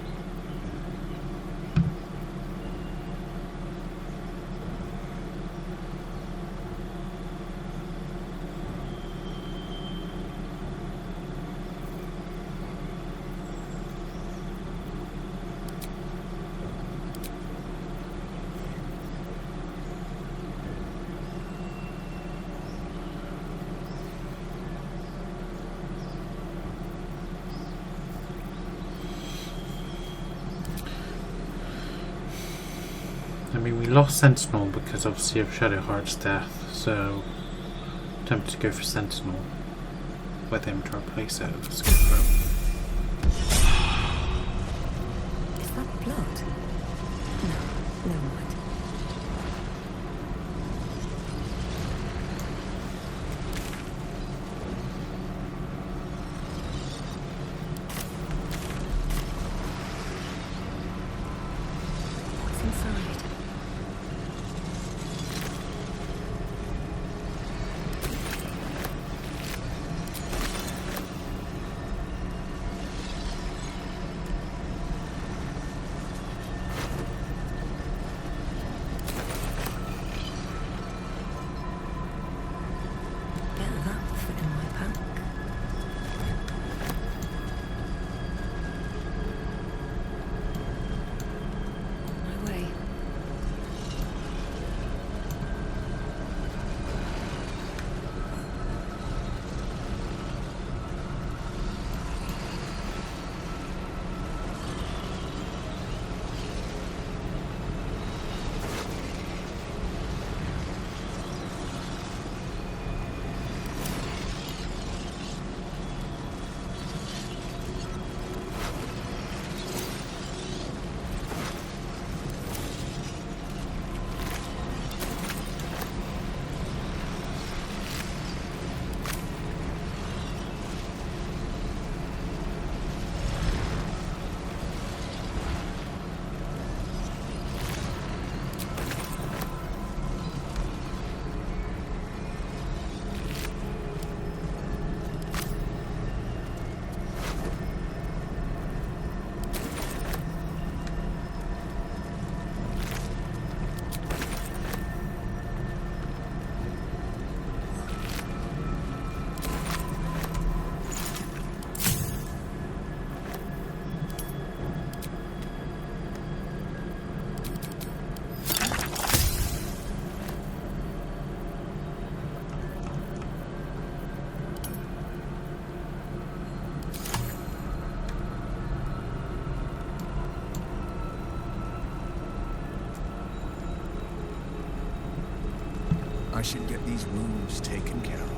I mean, we lost Sentinel because obviously of Shadowheart's death, so I'm tempted to go for Sentinel with him to replace it with Scarecrow. Is that blood? No, never mind. What's inside? I should get these wounds taken care of.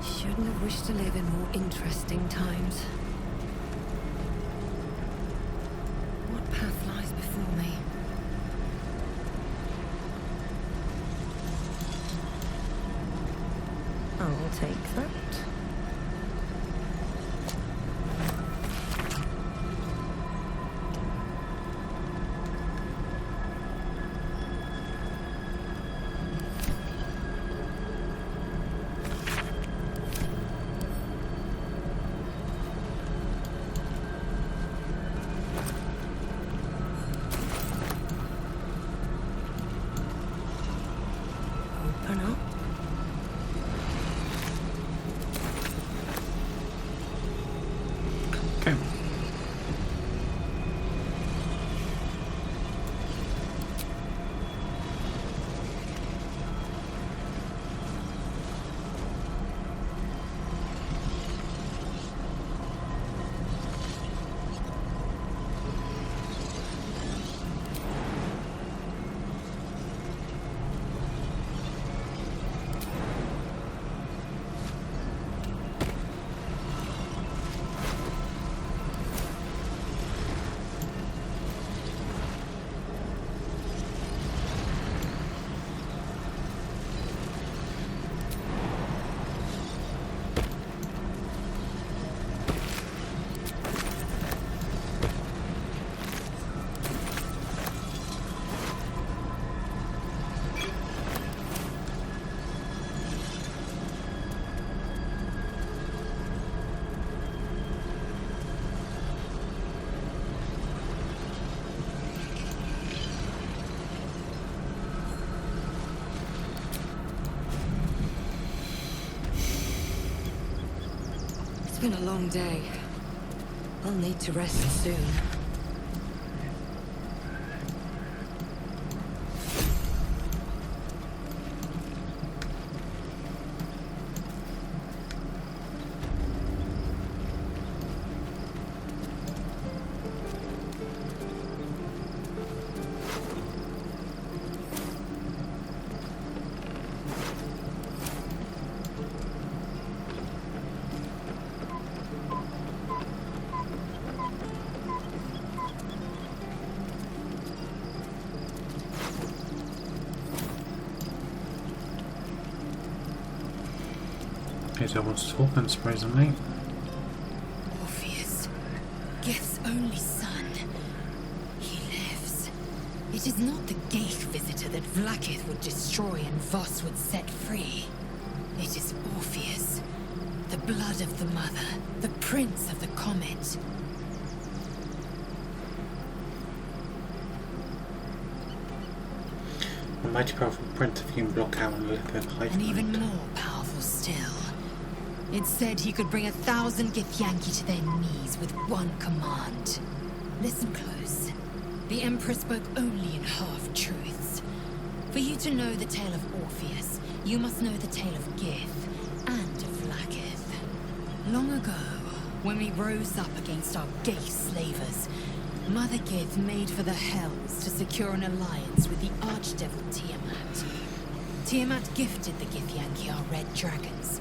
Shouldn't have wished to live in more interesting times. What path lies before me? I'll take that. Open up. Okay. It's been a long day. I'll need to rest soon. I wants to talk, unsurprisingly. Orpheus, Gith's only son. He lives. It is not the Geich visitor that Vlaakith would destroy and Voss would set free. It is Orpheus, the blood of the mother, the prince of the comet. A mighty powerful prince if he can block out and let them hide. And even more powerful still. It said he could bring 1,000 Githyanki to their knees with one command. Listen close. The Emperor spoke only in half-truths. For you to know the tale of Orpheus, you must know the tale of Gith and of Vlaakith. Long ago, when we rose up against our Geich slavers, Mother Gith made for the Hells to secure an alliance with the Archdevil Tiamat. Tiamat gifted the Githyanki our red dragons.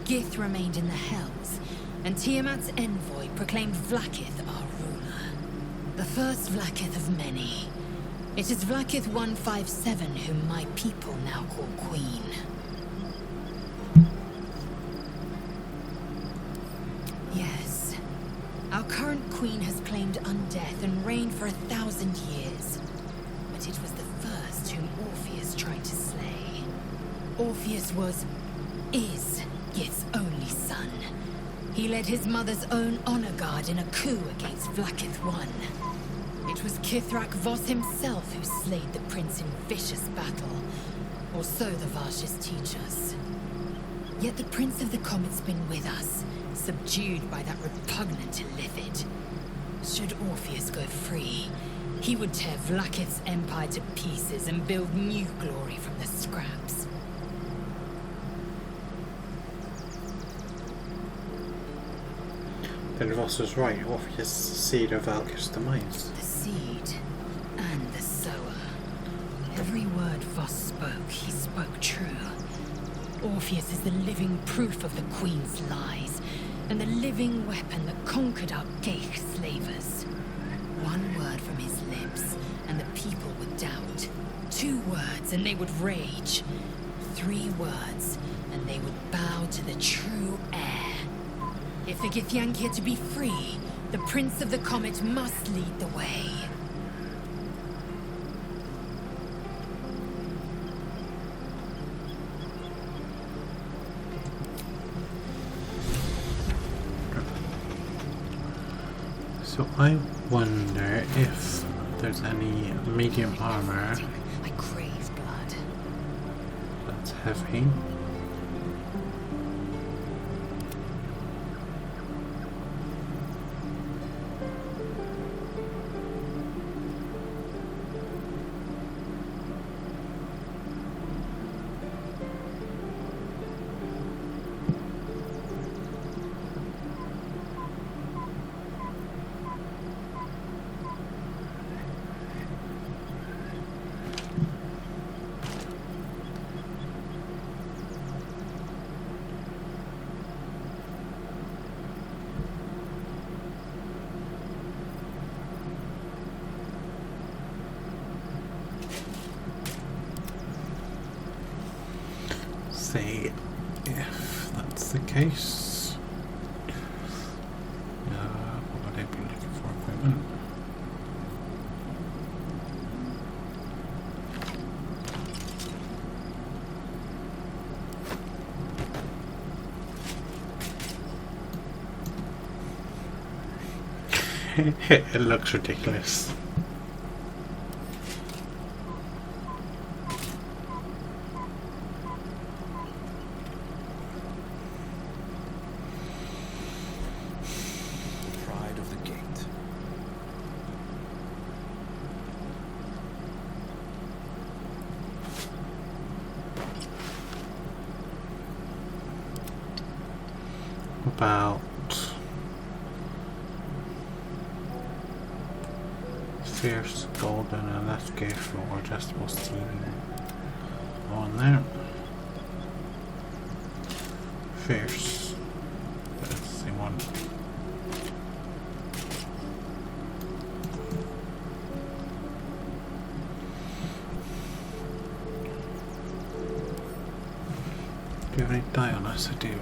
Gith remained in the Hells, and Tiamat's envoy proclaimed Vlaakith our ruler. The first Vlaakith of many. It is Vlaakith 157 whom my people now call Queen. Yes. Our current queen has claimed undeath and reigned for 1,000 years. But it was the first whom Orpheus tried to slay. Orpheus is Gith's only son. He led his mother's own honor guard in a coup against Vlaakith I. It was Kithrak Voss himself who slayed the prince in vicious battle, or so the Varshes teach us. Yet the Prince of the Comet's been with us, subdued by that repugnant illithid. Should Orpheus go free, he would tear Vlaakith's empire to pieces and build new glory from the scraps. Then Voss was right. Orpheus is the seed of Valkyr's demise. The seed and the sower. Every word Voss spoke, he spoke true. Orpheus is the living proof of the Queen's lies, and the living weapon that conquered our Geich slavers. One word from his lips, and the people would doubt. 2 words, and they would rage. 3 words, and they would bow to the true heir. If the Githyanki are to be free, the Prince of the Comet must lead the way. So I wonder if there's any medium armor I crave blood. that's heavy. See if that's the case. What would I be looking for? Equipment. It looks ridiculous. Pride of the gate. About fierce golden and left gate for adjustable steam on there. Fierce. That's the one. Do you have any dye on us? I do.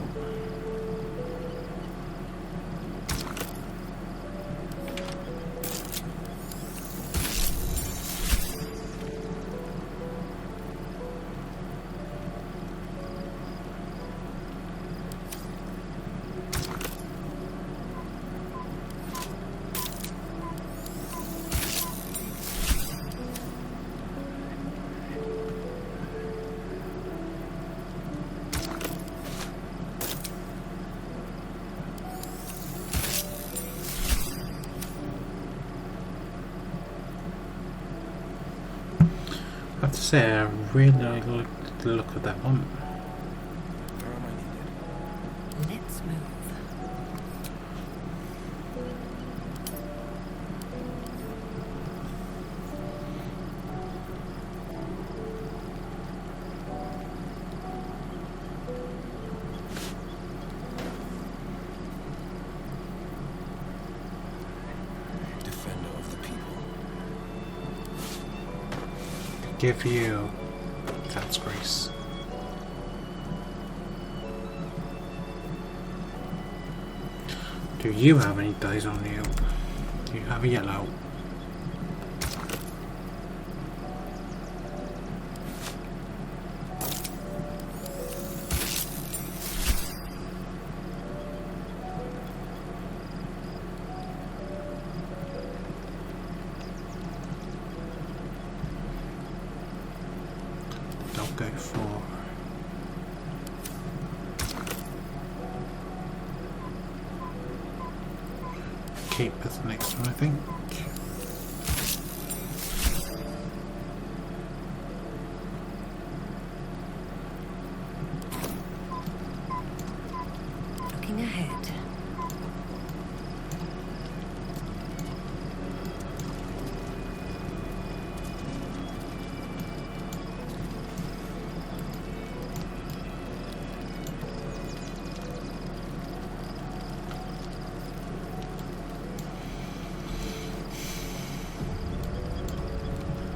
I have to say, I really like the look of that one. Where am I needed? Let's move. Defender of the people. Give you God's grace. Do you have any dyes on you? Do you have a yellow? Don't go for cape as the next one, I think. Looking ahead.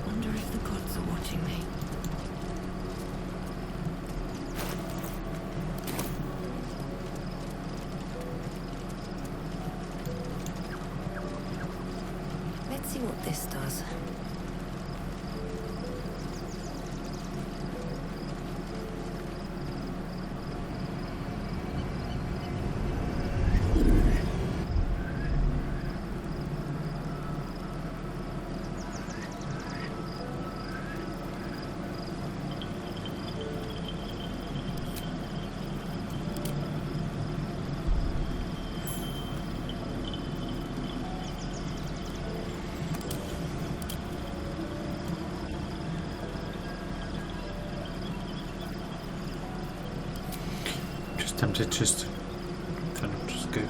Wonder if the gods are watching me. Let's see what this does. Tempted just kind of just go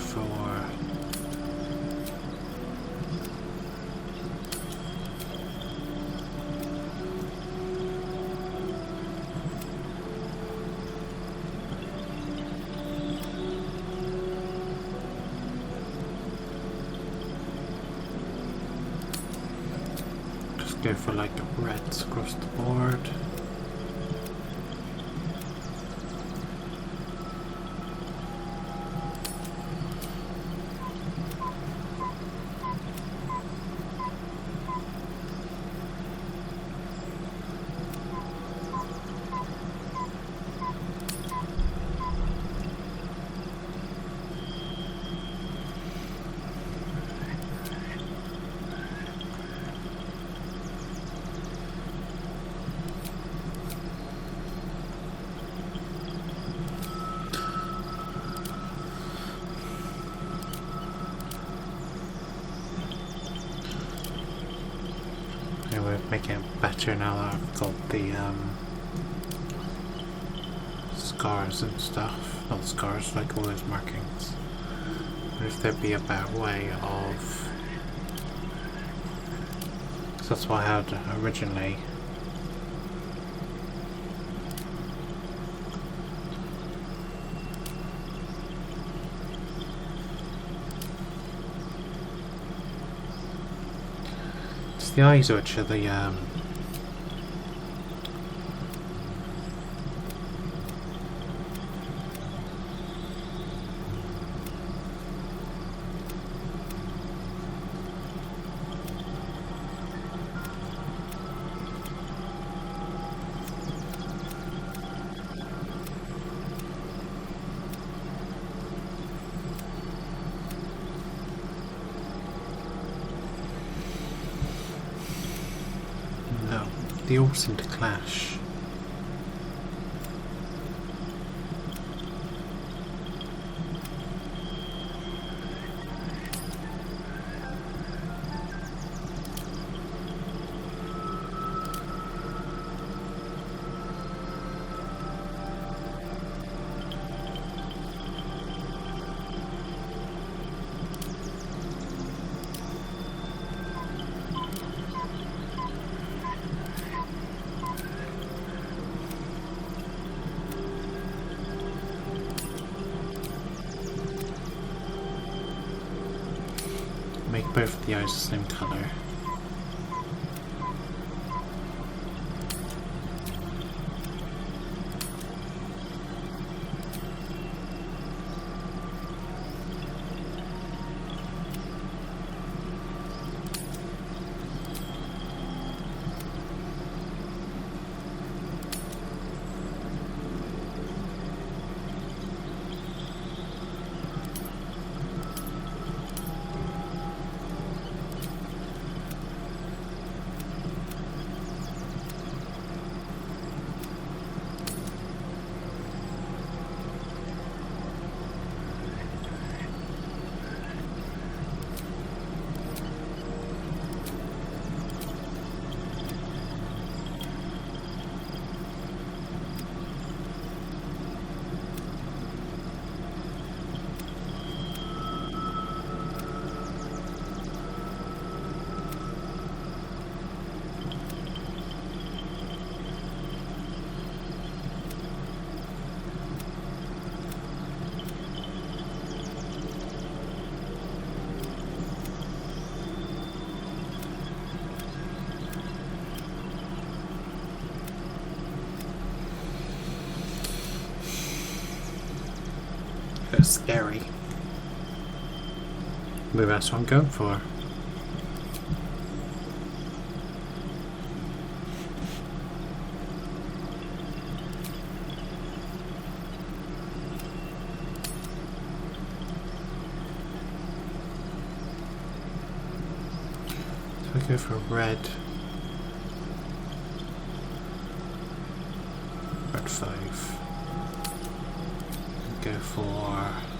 for like reds across the board. We're making it better now that I've got the scars and stuff. Not scars, like all those markings. But if there'd be a better way of... So that's what I had originally. The eyes which are the they all seem to clash. Make both of the eyes the same colour. bit scary. Maybe that's what I'm going for. So I go for red. Red 5. Go for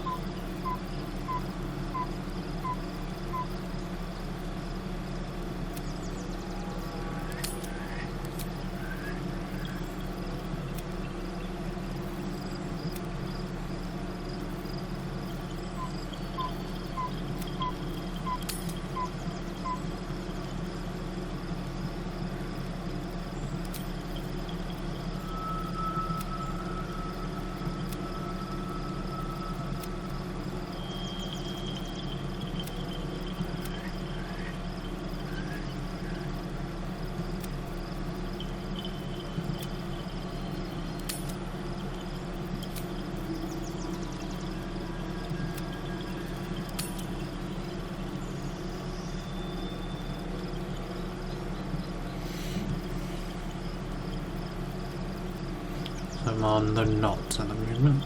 I'm on the knots at the moment.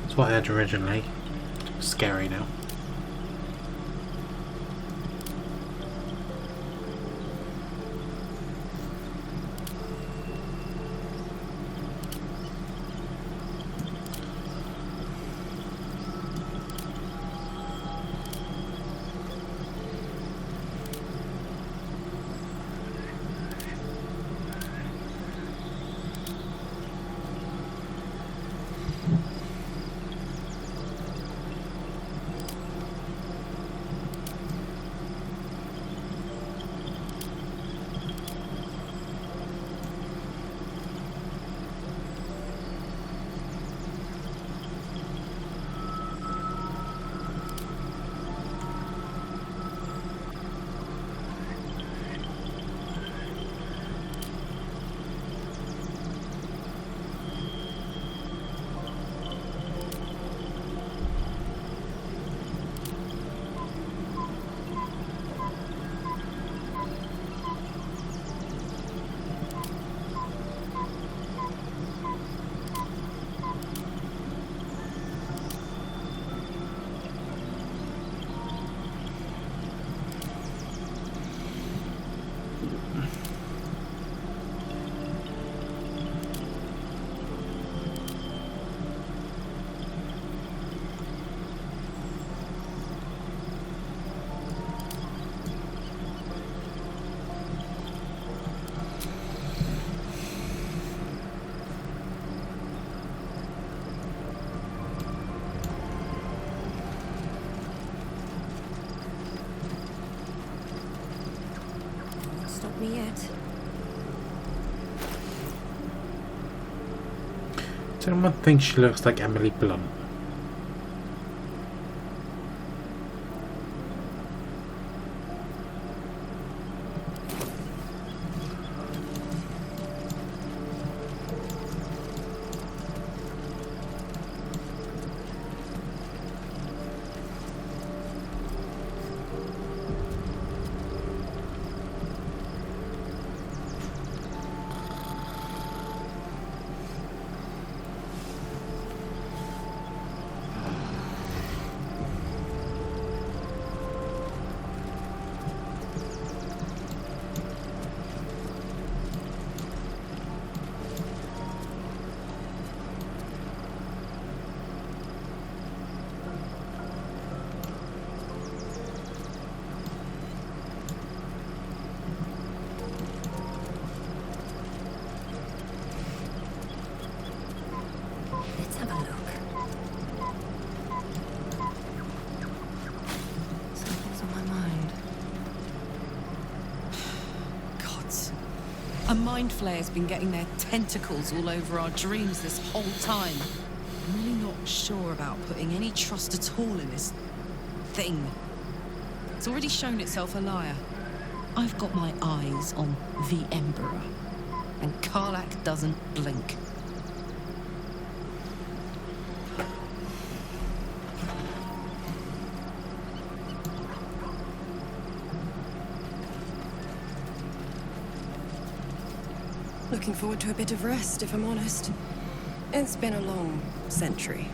That's what I had originally. Scary now. Me yet. Someone thinks she looks like Emily Blunt. A mind flayer's been getting their tentacles all over our dreams this whole time. I'm really not sure about putting any trust at all in this thing. It's already shown itself a liar. I've got my eyes on the Emperor. and Karlach doesn't blink. Looking forward to a bit of rest, if I'm honest. It's been a long century.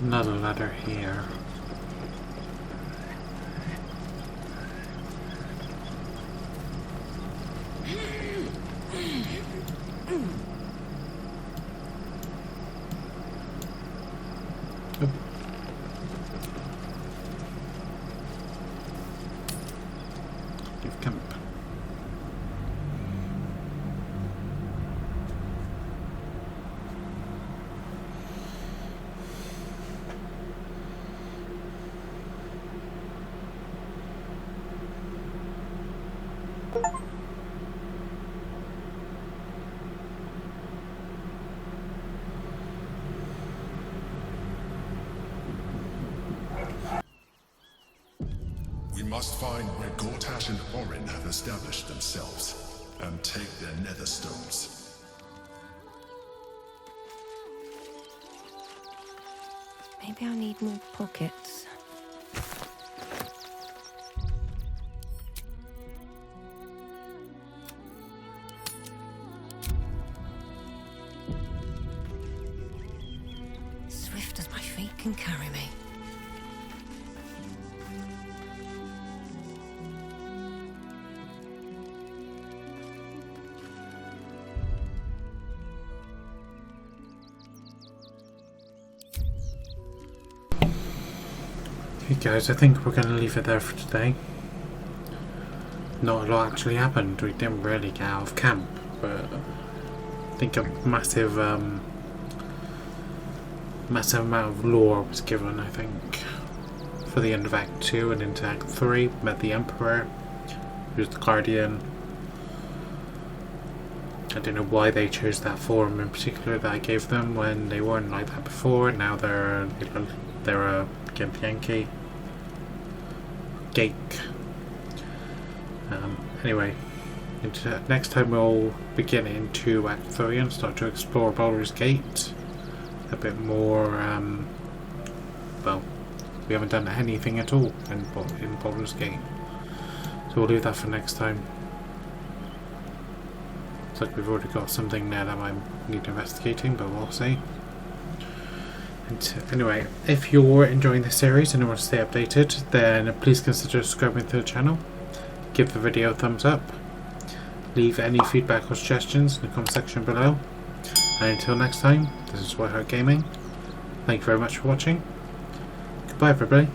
Another ladder here. Leave camp. We must find where Gortash and Orin have established themselves, and take their nether stones. Maybe I need more pockets. Swift as my feet can carry me. Hey guys, I think we're going to leave it there for today. Not a lot actually happened. We didn't really get out of camp, but I think a massive amount of lore was given, I think, for the end of Act 2 and into Act 3. Met the Emperor, who's the Guardian. I don't know why they chose that form in particular that I gave them when they weren't like that before. Now they're a Githyanki. Gake. Anyway, next time we'll begin into Act 3 and start to explore Baldur's Gate a bit more. Well, we haven't done anything at all in Baldur's Gate, so we'll leave that for next time. Looks like we've already got something there that might need investigating, but we'll see. And anyway, if you're enjoying this series and want to stay updated, then please consider subscribing to the channel. Give the video a thumbs up. Leave any feedback or suggestions in the comment section below. And until next time, this is White Hat Gaming. Thank you very much for watching. Goodbye everybody.